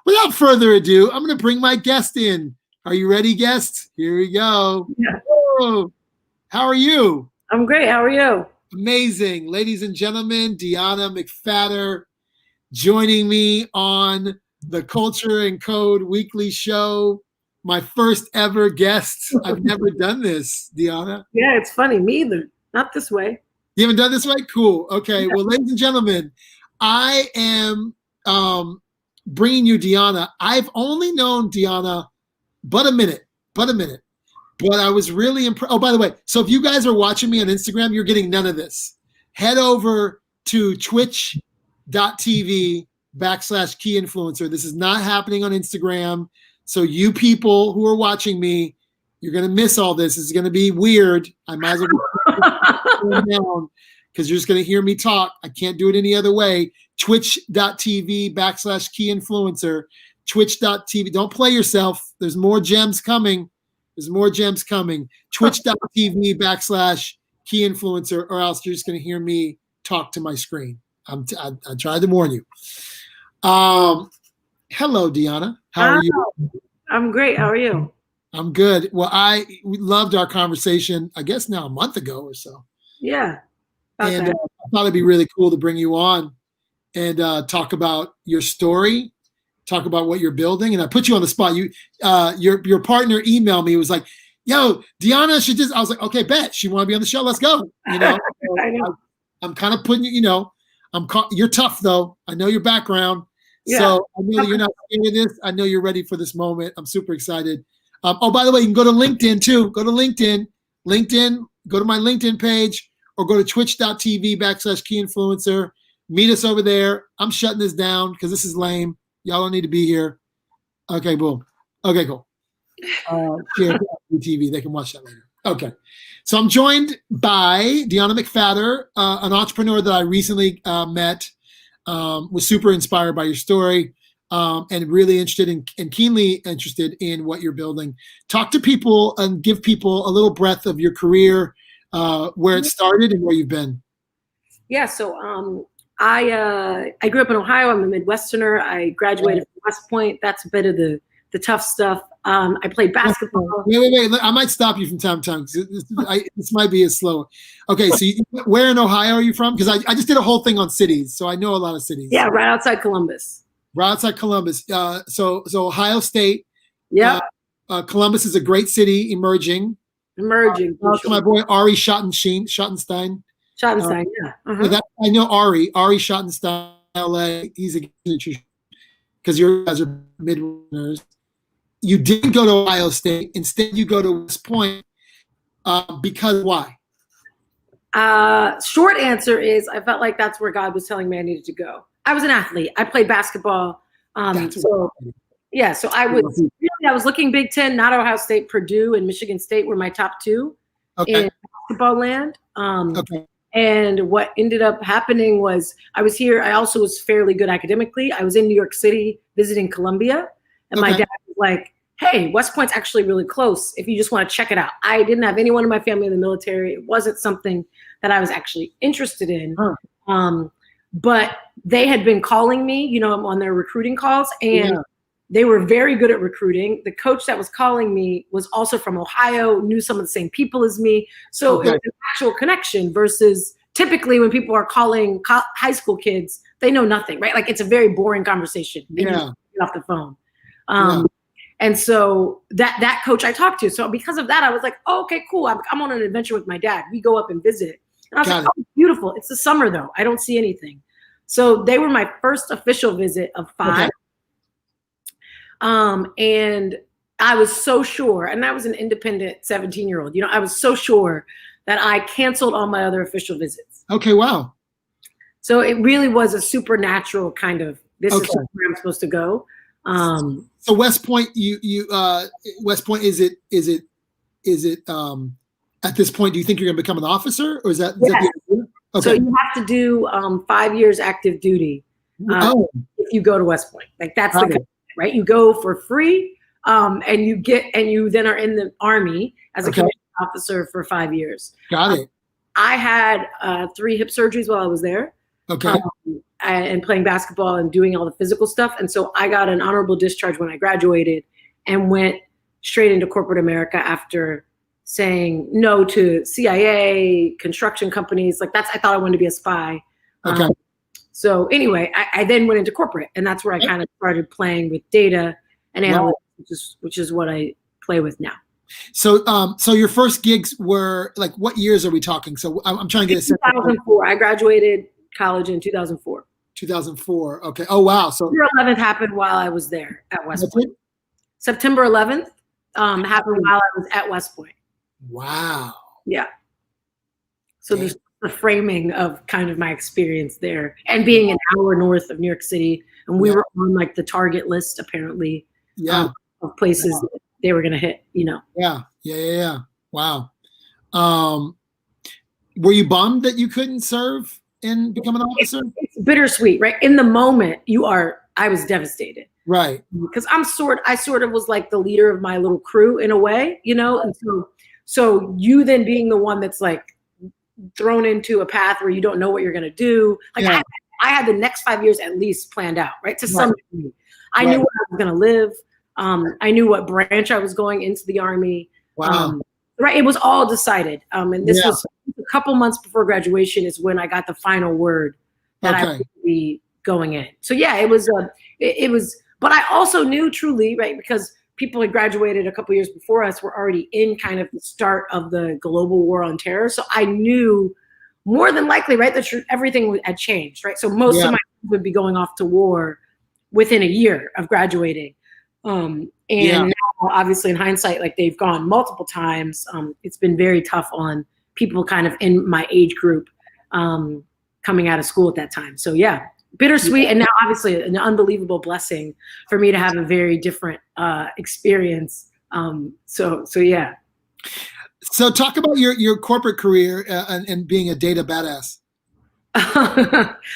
without further ado, I'm going to bring my guest in. Are you ready, guest? Here we go. Yeah. Whoa. How are you? I'm great. How are you? Amazing. Ladies and gentlemen, Deanna McPhatter joining me on the Culture and Code weekly show. My first ever guest. I've never done this, Deanna. Yeah, it's funny. Me either. Not this way. You haven't done this way? Cool. Okay. Yeah. Well, ladies and gentlemen, I am bringing you Deanna. I've only known Deanna but a minute. But I was really impressed. Oh, by the way, so if you guys are watching me on Instagram, you're getting none of this. Head over to twitch.tv/key influencer. This is not happening on Instagram. So you people who are watching me, you're going to miss all this. It's going to be weird. I might as well down because you're just going to hear me talk. I can't do it any other way. Twitch.tv/key influencer. Twitch.tv. Don't play yourself. There's more gems coming. Twitch.tv/key influencer, or else you're just going to hear me talk to my screen. I tried to warn you. Hello, Deanna. How are you? I'm great. How are you? I'm good. Well, we loved our conversation, I guess now a month ago or so. Yeah. Okay. And I thought it'd be really cool to bring you on and talk about your story talk about what you're building. And I put you on the spot. Your partner emailed me. It was like, yo, Deanna should just, I was like, okay, bet. She want to be on the show. Let's go. You know, I know. I'm kind of putting you, you're tough though. I know your background. Yeah. So I know that you're not scared of this. I know you're ready for this moment. I'm super excited. Oh, by the way, you can go to LinkedIn too. Go to LinkedIn, go to my LinkedIn page or go to twitch.tv/keyinfluencer. Meet us over there. I'm shutting this down because this is lame. Y'all don't need to be here. Okay, boom. Okay, cool. Share TV. They can watch that later. Okay. So I'm joined by Dionna McPhatter, an entrepreneur that I recently met. Was super inspired by your story and really interested and keenly interested in what you're building. Talk to people and give people a little breadth of your career, where it started and where you've been. Yeah, so I grew up in Ohio. I'm a Midwesterner. I graduated from West Point. That's a bit of the tough stuff. I played basketball. Wait. I might stop you from time to time. This might be a slow. Okay, so where in Ohio are you from? Because I just did a whole thing on cities, so I know a lot of cities. Yeah, right outside Columbus. Right outside Columbus. So Ohio State. Yeah. Columbus is a great city, emerging. Sure. My boy Ari Schottenstein. Schottenstein, yeah. Uh-huh. I know Ari Schottenstein, LA. He's a because you guys are Midwesterners. You didn't go to Ohio State. Instead, you go to West Point. Because why? Short answer is I felt like that's where God was telling me I needed to go. I was an athlete. I played basketball. So I was looking Big Ten, not Ohio State. Purdue and Michigan State were my top two in basketball land. And what ended up happening was I was here. I also was fairly good academically. I was in New York City visiting Columbia. And my dad was like, hey, West Point's actually really close if you just want to check it out. I didn't have anyone in my family in the military. It wasn't something that I was actually interested in. But they had been calling me, on their recruiting calls, and they were very good at recruiting. The coach that was calling me was also from Ohio, knew some of the same people as me. So it was an actual connection versus typically when people are calling high school kids, they know nothing, right? Like it's a very boring conversation. And you get off the phone. And so that coach I talked to. So because of that, I was like, oh, okay, cool. I'm on an adventure with my dad. We go up and visit. And I was like, oh, beautiful. It's the summer though. I don't see anything. So they were my first official visit of 5. And I was so sure, and I was an independent 17-year-old, I was so sure that I canceled all my other official visits. Okay. Wow. So it really was a supernatural kind of, this is where I'm supposed to go. So West Point, West Point, is it at this point, do you think you're going to become an officer, or is that? So you have to do 5 years active duty if you go to West Point. Like that's the commitment, right? You go for free, and you then are in the Army as a commissioned officer for 5 years. Got it. I had 3 hip surgeries while I was there. Okay. And playing basketball and doing all the physical stuff. And so I got an honorable discharge when I graduated and went straight into corporate America after saying no to CIA, construction companies. Like I thought I wanted to be a spy. Okay. So anyway, I then went into corporate, and that's where I kind of started playing with data and analytics, which is what I play with now. So, so your first gigs were like, what years are we talking? So I'm trying to get a sense. 2004. I graduated college in 2004. 2004. Okay. Oh, wow. So September 11th happened while I was there at West Point. September 11th happened while I was at West Point. Wow. Yeah. So there's the framing of kind of my experience there, and being an hour north of New York City, and we were on like the target list apparently of places that they were going to hit. Yeah. Wow. Were you bummed that you couldn't serve and become an officer? It's bittersweet, right? In the moment, I was devastated. Right. Because I sort of was like the leader of my little crew in a way, and so you then being the one that's like thrown into a path where you don't know what you're going to do. Like I had the next 5 years at least planned out, right? To some degree. I knew where I was going to live. I knew what branch I was going into the Army. Wow. Right. It was all decided. And this was a couple months before graduation is when I got the final word that I would be going in. So yeah, it was, But I also knew truly, right, because people had graduated a couple years before us, were already in kind of the start of the global war on terror. So I knew more than likely, right, that everything had changed, right? So most of my friends would be going off to war within a year of graduating. And now, obviously, in hindsight, like they've gone multiple times. It's been very tough on people kind of in my age group coming out of school at that time. So yeah, bittersweet. And now obviously an unbelievable blessing for me to have a very different experience. So yeah. So talk about your corporate career and being a data badass.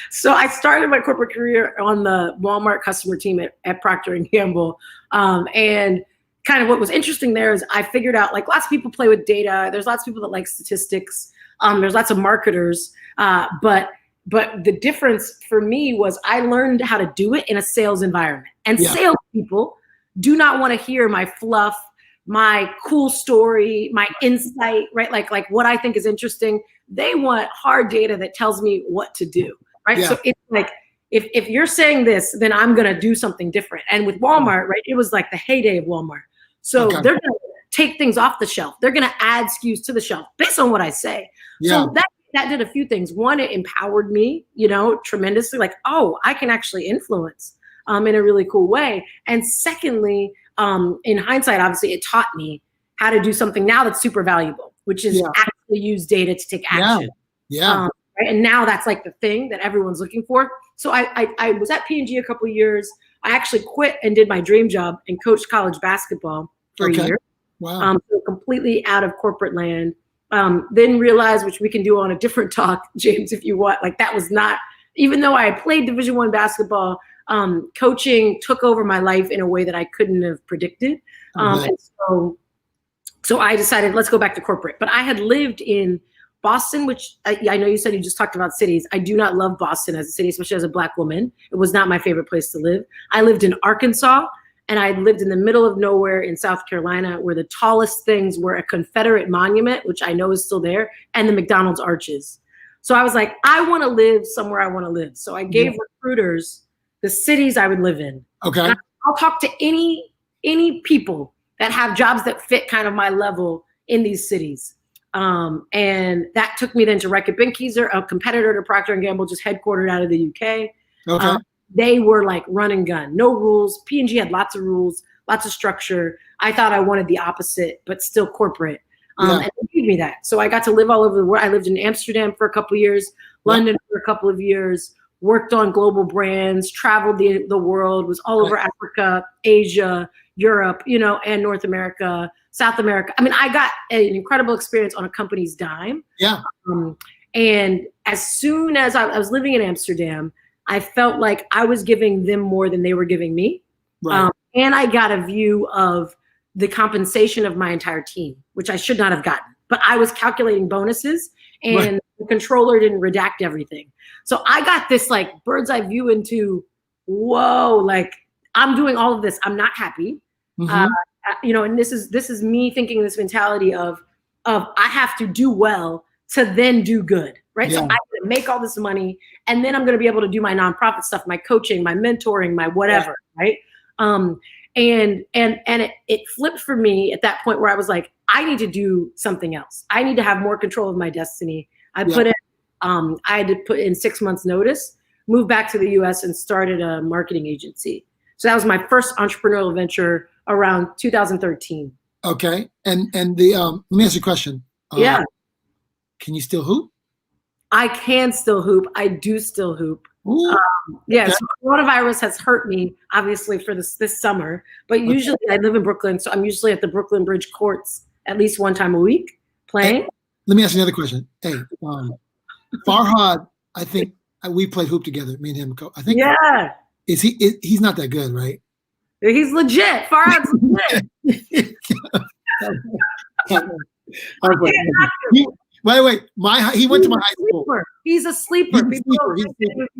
So I started my corporate career on the Walmart customer team at Procter & Gamble. And kind of what was interesting there is I figured out, like, lots of people play with data. There's lots of people that like statistics. There's lots of marketers. But the difference for me was I learned how to do it in a sales environment. And salespeople do not want to hear my fluff, my cool story, my insight, right? Like what I think is interesting. They want hard data that tells me what to do, right? So it's like, if you're saying this, then I'm going to do something different. And with Walmart, right, it was like the heyday of Walmart. So they're going to take things off the shelf. They're going to add SKUs to the shelf based on what I say. So that did a few things. One, it empowered me, tremendously. Like, oh, I can actually influence in a really cool way. And secondly, in hindsight, obviously, it taught me how to do something now that's super valuable, which is actually use data to take action. Right? And now that's like the thing that everyone's looking for. So I was at P&G a couple of years. I actually quit and did my dream job and coached college basketball for a year. Wow. So completely out of corporate land. Then realized, which we can do on a different talk, James, if you want, like that was not, even though I played Division I basketball, coaching took over my life in a way that I couldn't have predicted. And so I decided, let's go back to corporate. But I had lived in Boston, which I know you said you just talked about cities. I do not love Boston as a city, especially as a Black woman. It was not my favorite place to live. I lived in Arkansas, and I lived in the middle of nowhere in South Carolina, where the tallest things were a Confederate monument, which I know is still there, and the McDonald's arches. So I was like, I want to live somewhere I want to live. So I gave recruiters the cities I would live in. Okay. I'll talk to any people that have jobs that fit kind of my level in these cities. And that took me then to Reckitt Benckiser, a competitor to Procter & Gamble, just headquartered out of the UK. Okay. They were like run and gun, no rules. P&G had lots of rules, lots of structure. I thought I wanted the opposite, but still corporate. And they gave me that. So I got to live all over the world. I lived in Amsterdam for a couple of years, London for a couple of years, worked on global brands, traveled the world, was all over Africa, Asia, Europe, and North America, South America. I mean, I got an incredible experience on a company's dime. Yeah. And as soon as I was living in Amsterdam, I felt like I was giving them more than they were giving me. Right. And I got a view of the compensation of my entire team, which I should not have gotten. But I was calculating bonuses, and the controller didn't redact everything. So I got this like bird's eye view into, whoa, like I'm doing all of this. I'm not happy. And this is me thinking this mentality of I have to do well to then do good, right? So I'm going to make all this money, and then I'm going to be able to do my nonprofit stuff, my coaching, my mentoring, my whatever, right? And it flipped for me at that point where I was like, I need to do something else. I need to have more control of my destiny. I had to put in 6 months notice, moved back to the US and started a marketing agency. So that was my first entrepreneurial venture around 2013. Okay. And let me ask you a question. Can you still hoop? I can still hoop. I do still hoop. So coronavirus has hurt me, obviously, for this summer. But usually I live in Brooklyn, so I'm usually at the Brooklyn Bridge courts at least one time a week playing. Hey, let me ask you another question. Hey, Farhad, I think we played hoop together, me and him. I think. Yeah. He's not that good, right? He's legit. Farhad's legit. By the way, he went to my high school. He's a sleeper. He's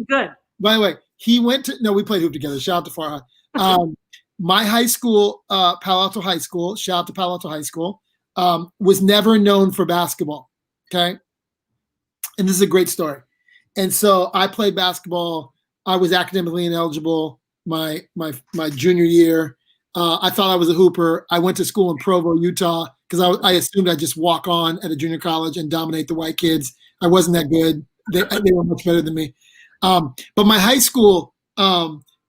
good. By the way, we played hoop together. Shout out to Farhad. My high school, Palo Alto High School, shout out to Palo Alto High School, was never known for basketball. Okay. And this is a great story. And so I played basketball. I was academically ineligible, my junior year. I thought I was a hooper. I went to school in Provo, Utah, because I assumed I'd just walk on at a junior college and dominate the white kids. I wasn't that good. They were much better than me. But my high school,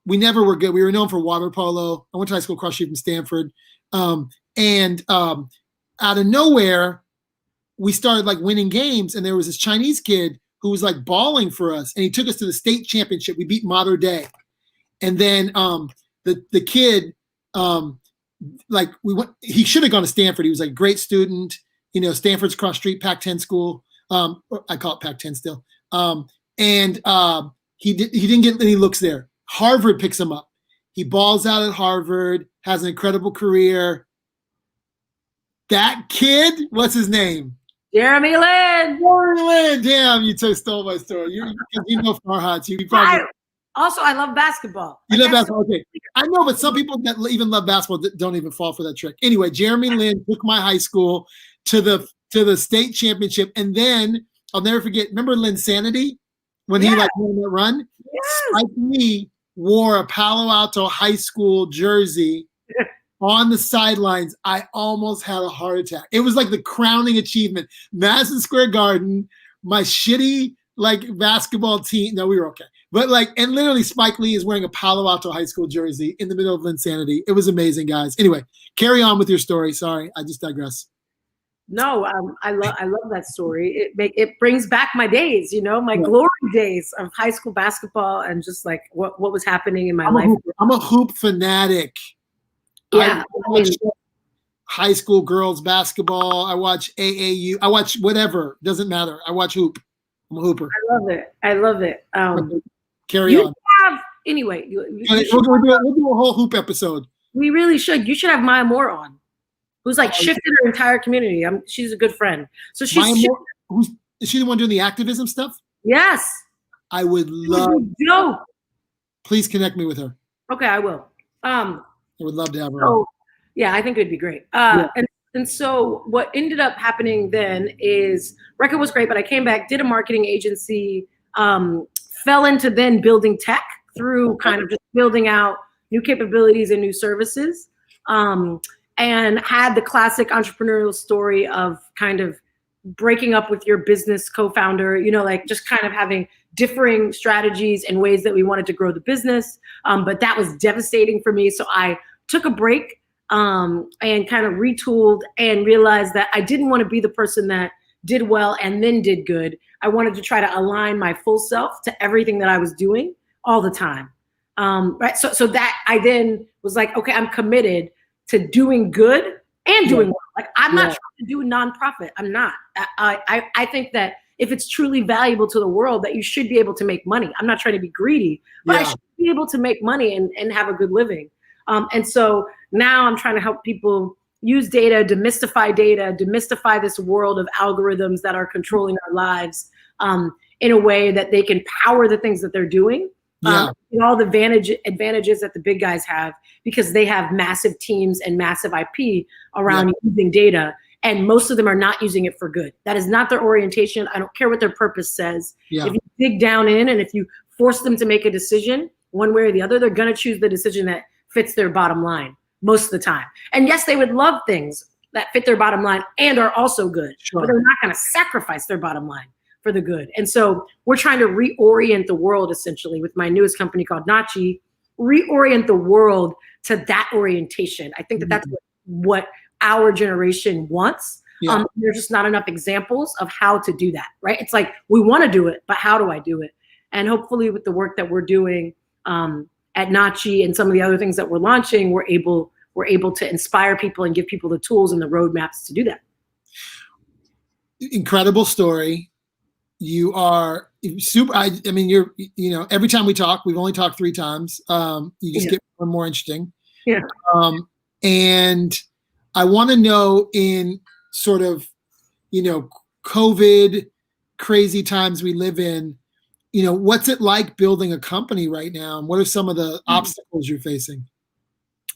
we never were good. We were known for water polo. I went to high school across the street from Stanford. And out of nowhere, we started like winning games. And there was this Chinese kid who was like balling for us. And he took us to the state championship. We beat Mater Dei. And then the kid, like he should have gone to Stanford. He was like a great student, Stanford's cross street, Pac-10 school. I call it Pac-10 still. And he didn't get any looks there. Harvard picks him up. He balls out at Harvard, has an incredible career. That kid, what's his name? Jeremy Lin. Jeremy Lin. Damn, you stole my story. You know Farhad. You probably. Also, I love basketball. You love basketball? Okay. I know, but some people that even love basketball don't even fall for that trick. Anyway, Jeremy Lin took my high school to the state championship. And then I'll never forget, remember Linsanity? When he like won that run? Yes. Spike Lee wore a Palo Alto high school jersey on the sidelines. I almost had a heart attack. It was like the crowning achievement. Madison Square Garden, my shitty like basketball team. No, we were okay. But and literally Spike Lee is wearing a Palo Alto high school jersey in the middle of Linsanity. It was amazing, guys. Anyway, carry on with your story. Sorry, I just digress. No, I love that story. It brings back my days, my glory days of high school basketball and just like what was happening in my life. I'm a hoop fanatic. Yeah, I watch high school girls basketball. I watch AAU. I watch whatever. Doesn't matter. I watch hoop. I'm a hooper. I love it. Carry on. Anyway, we'll do a whole hoop episode. We really should. You should have Maya Moore on, who's like shifted her entire community. She's a good friend. So she's is she the one doing the activism stuff? Yes. I would love. No. Please connect me with her. Okay, I will. I would love to have her. So, yeah, I think it would be great. And so what ended up happening then is record was great, but I came back, did a marketing agency, fell into then building tech through kind of just building out new capabilities and new services, and had the classic entrepreneurial story of kind of breaking up with your business co-founder, like just kind of having differing strategies and ways that we wanted to grow the business. But that was devastating for me. So I took a break and kind of retooled and realized that I didn't want to be the person that did well and then did good. I wanted to try to align my full self to everything that I was doing all the time. Right. So that I then was like, okay, I'm committed to doing good and doing well. Like I'm not trying to do nonprofit. I'm not. I think that if it's truly valuable to the world, that you should be able to make money. I'm not trying to be greedy, but I should be able to make money and have a good living. And so now I'm trying to help people use data, demystify this world of algorithms that are controlling our lives in a way that they can power the things that they're doing. And all the advantages that the big guys have because they have massive teams and massive IP around using data. And most of them are not using it for good. That is not their orientation. I don't care what their purpose says. If you dig down in and if you force them to make a decision one way or the other, they're going to choose the decision that fits their bottom line most of the time. And yes, they would love things that fit their bottom line and are also good, but they're not going to sacrifice their bottom line for the good. And so we're trying to reorient the world essentially with my newest company called Nachi, reorient the world to that orientation. I think that that's what our generation wants. There's just not enough examples of how to do that, right? It's like, we want to do it, but how do I do it? And hopefully with the work that we're doing at Nachi and some of the other things that we're launching, we're able to inspire people and give people the tools and the roadmaps to do that. Incredible story. You are super. I mean, you're, every time we talk, we've only talked 3 times. You just get more and more interesting. Yeah. And I want to know in sort of, COVID crazy times we live in, what's it like building a company right now? And what are some of the obstacles you're facing?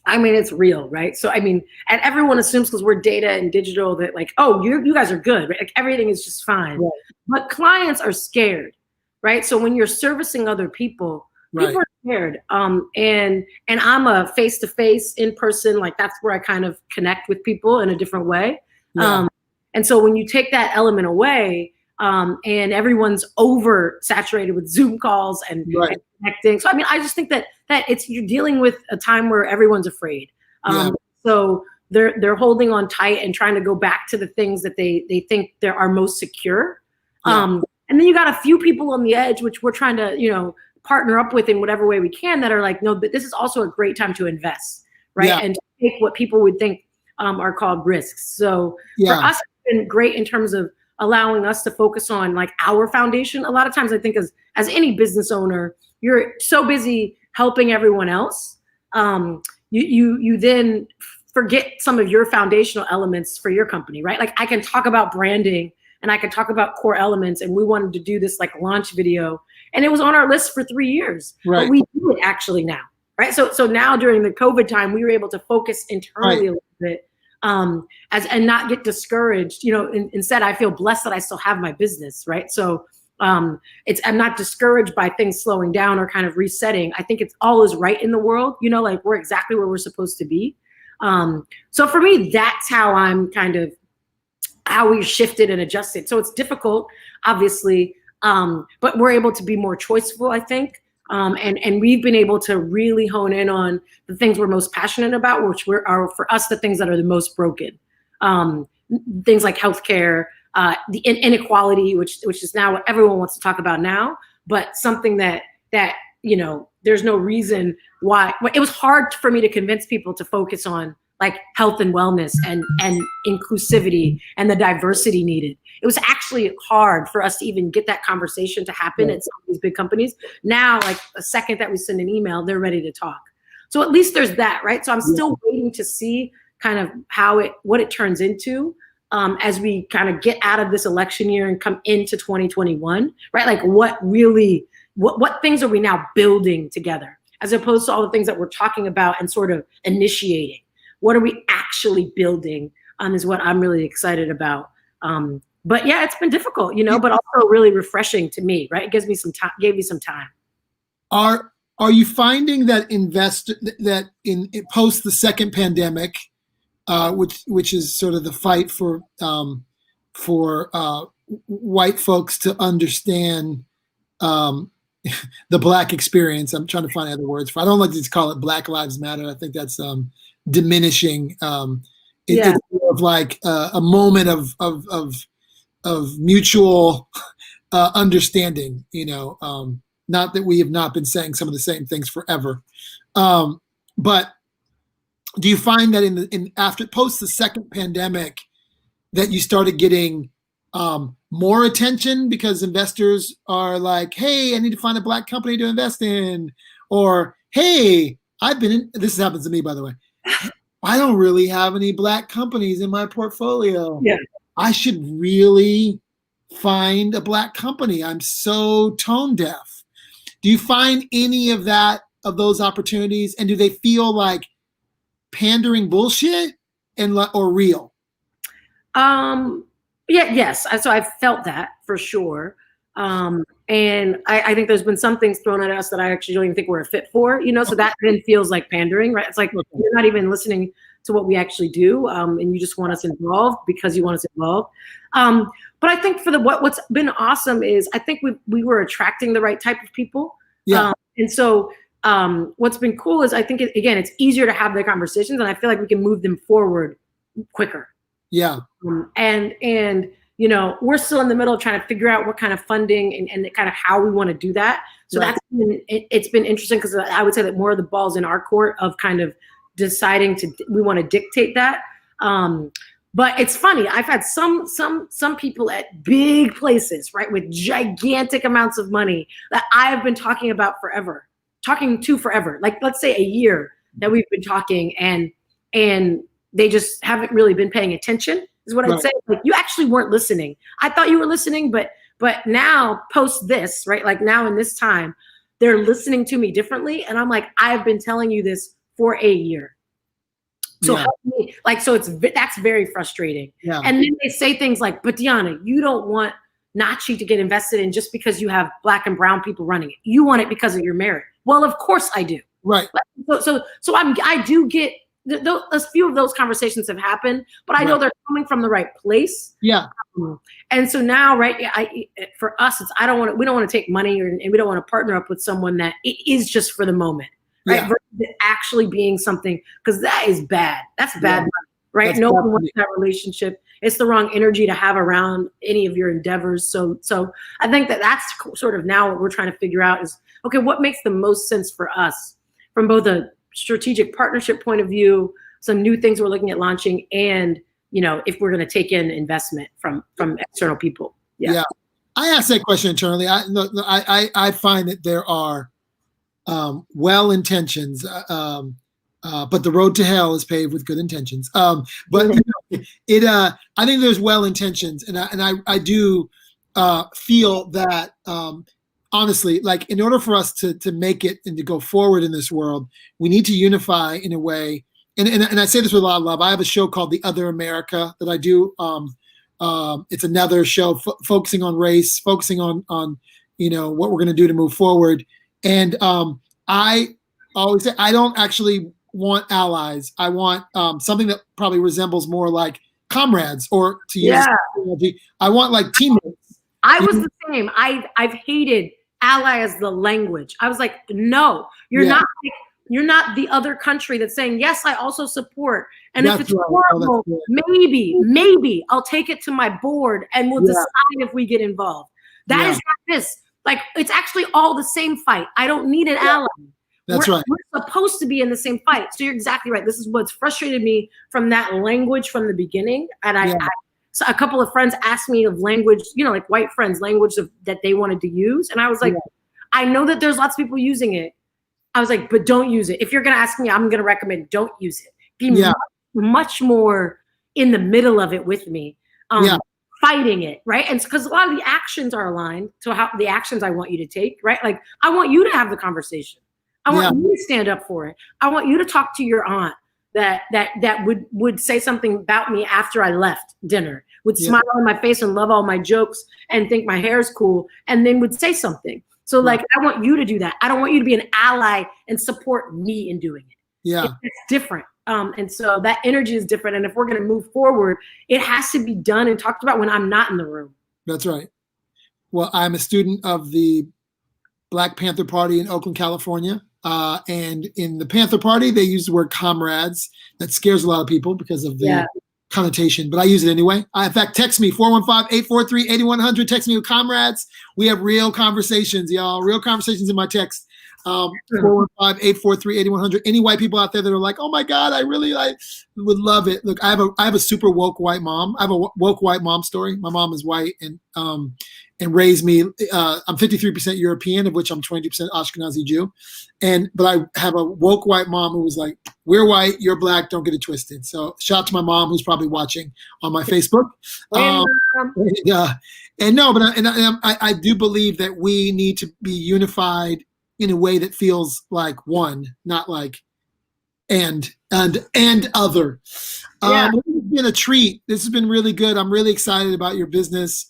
I mean, it's real, right? So, I mean, and everyone assumes because we're data and digital that like, oh, you guys are good, right? Like everything is just fine. Right. But clients are scared, right? So when you're servicing other people, Right. People are scared. And I'm a face-to-face, in-person, like that's where I kind of connect with people in a different way. Yeah. And so when you take that element away, and everyone's oversaturated with Zoom calls and connecting. So, I mean, I just think that you're dealing with a time where everyone's afraid. So they're holding on tight and trying to go back to the things that they think they are most secure. And then you got a few people on the edge, which we're trying to, partner up with in whatever way we can, that are like, no, but this is also a great time to invest, right? And to take what people would think are called risks. So for us, it's been great in terms of allowing us to focus on like our foundation. A lot of times I think as any business owner, you're so busy helping everyone else. You then forget some of your foundational elements for your company, right? Like I can talk about branding and I can talk about core elements, and we wanted to do this like launch video, and it was on our list for 3 years, but we do it actually now, right? So now during the COVID time, we were able to focus internally a little bit, and not get discouraged. Instead, I feel blessed that I still have my business, right? So I'm not discouraged by things slowing down or kind of resetting. I think it's all is right in the world, like we're exactly where we're supposed to be. So for me, that's how I'm kind of how we shifted and adjusted. So it's difficult, obviously, but we're able to be more choiceful, I think. And we've been able to really hone in on the things we're most passionate about, which are for us the things that are the most broken. Things like healthcare, the inequality, which is now what everyone wants to talk about now, but something that there's no reason why. It was hard for me to convince people to focus on like health and wellness and inclusivity and the diversity needed. It was actually hard for us to even get that conversation to happen at some of these big companies. Now, like the second that we send an email, they're ready to talk. So at least there's that, right? So I'm still waiting to see kind of what it turns into as we kind of get out of this election year and come into 2021, right? Like what things are we now building together, as opposed to all the things that we're talking about and sort of initiating? What are we actually building is what I'm really excited about. But yeah, it's been difficult, but also really refreshing to me, right? It gave me some time. Are you finding that that in post the second pandemic, which is sort of the fight for white folks to understand the Black experience? I'm trying to find other words for. I don't like to call it Black Lives Matter. I think that's diminishing. It's more of like a moment of mutual understanding. Not that we have not been saying some of the same things forever, but do you find that after post the second pandemic that you started getting more attention because investors are like, hey, I need to find a Black company to invest in, or hey, this happens to me, by the way. I don't really have any Black companies in my portfolio. Yeah. I should really find a Black company. I'm so tone deaf. Do you find any of those opportunities, and do they feel like pandering bullshit or real? Yes. So I've felt that for sure. And I think there's been some things thrown at us that I actually don't even think we're a fit for, so that then feels like pandering, right? It's like you're not even listening to what we actually do, and you just want us involved because you want us involved. But I think for what's been awesome is I think we were attracting the right type of people. Yeah. And so what's been cool is I think, it's easier to have the conversations, and I feel like we can move them forward quicker. Yeah. And we're still in the middle of trying to figure out what kind of funding and kind of how we want to do that. So it's been interesting, because I would say that more of the ball's in our court of kind of deciding we want to dictate that. But it's funny. I've had some people at big places, right, with gigantic amounts of money that I have been talking to forever. Like, let's say a year that we've been talking, and they just haven't really been paying attention, is what I'd say. Like, you actually weren't listening. I thought you were listening, but now post this, right? Like now in this time, they're listening to me differently. And I'm like, I've been telling you this for a year. So help me. Like, so that's very frustrating. Yeah. And then they say things like, but Deanna, you don't want Nachi to get invested in just because you have Black and brown people running it. You want it because of your merit. Well, of course I do. Right. So I do get a few of those conversations have happened, but I know they're coming from the right place. Yeah. And so now, right, for us, we don't want to take money, and we don't want to partner up with someone that it is just for the moment, right? Versus it actually being something, because that is bad. That's bad money, right? That's no one wants that relationship. It's the wrong energy to have around any of your endeavors. So I think that's sort of now what we're trying to figure out is, okay, what makes the most sense for us from both a strategic partnership point of view, some new things we're looking at launching, and if we're going to take in investment from external people. Yeah. I asked that question internally. I find that there are well intentions, but the road to hell is paved with good intentions. But I think there's well intentions, and I do feel that honestly, like, in order for us to make it and to go forward in this world, we need to unify in a way. And I say this with a lot of love. I have a show called The Other America that I do. It's another show focusing on race, focusing on what we're going to do to move forward. And I always say I don't actually want allies. I want something that probably resembles more like comrades, or to use technology, I want like teammates. I was the same. I've hated ally as the language. I was like, no, you're not. You're not the other country that's saying, yes, I also support. And if it's horrible, maybe I'll take it to my board and we'll decide if we get involved. That is not this. Like, it's actually all the same fight. I don't need an ally. That's right. We're supposed to be in the same fight. So you're exactly right. This is what's frustrated me from that language from the beginning. And so a couple of friends asked me of language, like white friends, language that they wanted to use. And I was like, I know that there's lots of people using it. I was like, but don't use it. If you're going to ask me, I'm going to recommend don't use it. Be much more in the middle of it with me, fighting it, right? And because a lot of the actions are aligned to how the actions I want you to take, right? Like, I want you to have the conversation. I want you to stand up for it. I want you to talk to your aunt that would say something about me after I left dinner, would smile on my face and love all my jokes and think my hair is cool, and then would say something. So like, I want you to do that. I don't want you to be an ally and support me in doing it. Yeah. It's different. And so that energy is different. And if we're going to move forward, it has to be done and talked about when I'm not in the room. That's right. Well, I'm a student of the Black Panther Party in Oakland, California. And in the Panther Party, they use the word comrades. That scares a lot of people because of the connotation, but I use it anyway. In fact, text me 415-843-8100. Text me with comrades. We have real conversations, y'all. Real conversations in my text. 415-843-8100. Any white people out there that are like, oh my God, I really would love it. Look, I have a super woke white mom. I have a woke white mom story. My mom is white and raised me. I'm 53% European, of which I'm 20% Ashkenazi Jew. But I have a woke white mom who was like, we're white, you're black, don't get it twisted. So shout out to my mom, who's probably watching on my Facebook. I do believe that we need to be unified in a way that feels like one, not like and other. It's been a treat. This has been really good. I'm really excited about your business.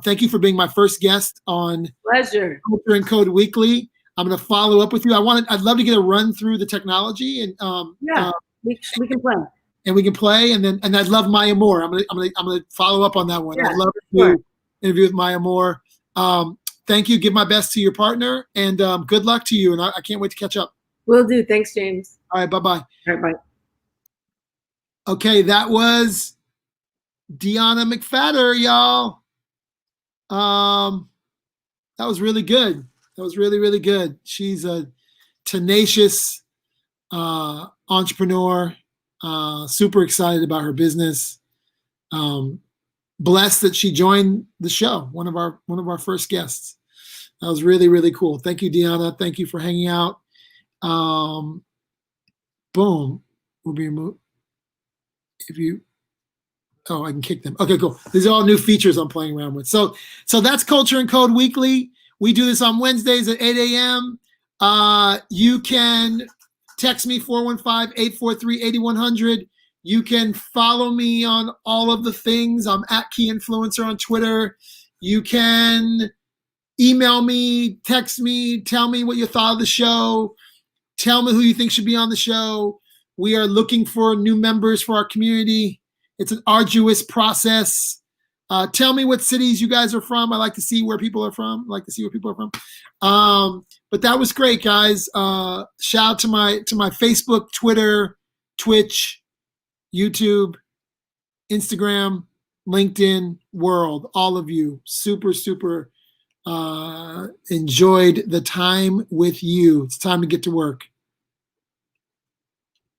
Thank you for being my first guest on Pleasure. Culture and Code Weekly. I'm going to follow up with you. I'd love to get a run through the technology and we can play. And we can play, and I'd love Maya Moore. I'm gonna follow up on that one. I'd love to interview with Maya Moore. Thank you. Give my best to your partner, and good luck to you. And I can't wait to catch up. Will do. Thanks, James. All right. Bye-bye. All right. Bye. Okay, that was Deanna McPhatter, y'all. That was really good. That was really, really good. She's a tenacious entrepreneur, super excited about her business. Blessed that she joined the show, one of our first guests. That was really, really cool. Thank you, Deanna. Thank you for hanging out. Boom. We'll be removed. I can kick them. Okay, cool. These are all new features I'm playing around with. So that's Culture and Code Weekly. We do this on Wednesdays at 8 a.m. You can text me 415-843-8100. You can follow me on all of the things. I'm at Key Influencer on Twitter. You can email me, text me, tell me what you thought of the show. Tell me who you think should be on the show. We are looking for new members for our community. It's an arduous process. Tell me what cities you guys are from. I like to see where people are from. But that was great, guys. Shout out to my Facebook, Twitter, Twitch, YouTube, Instagram, LinkedIn world. All of you, super enjoyed the time with you. It's time to get to work.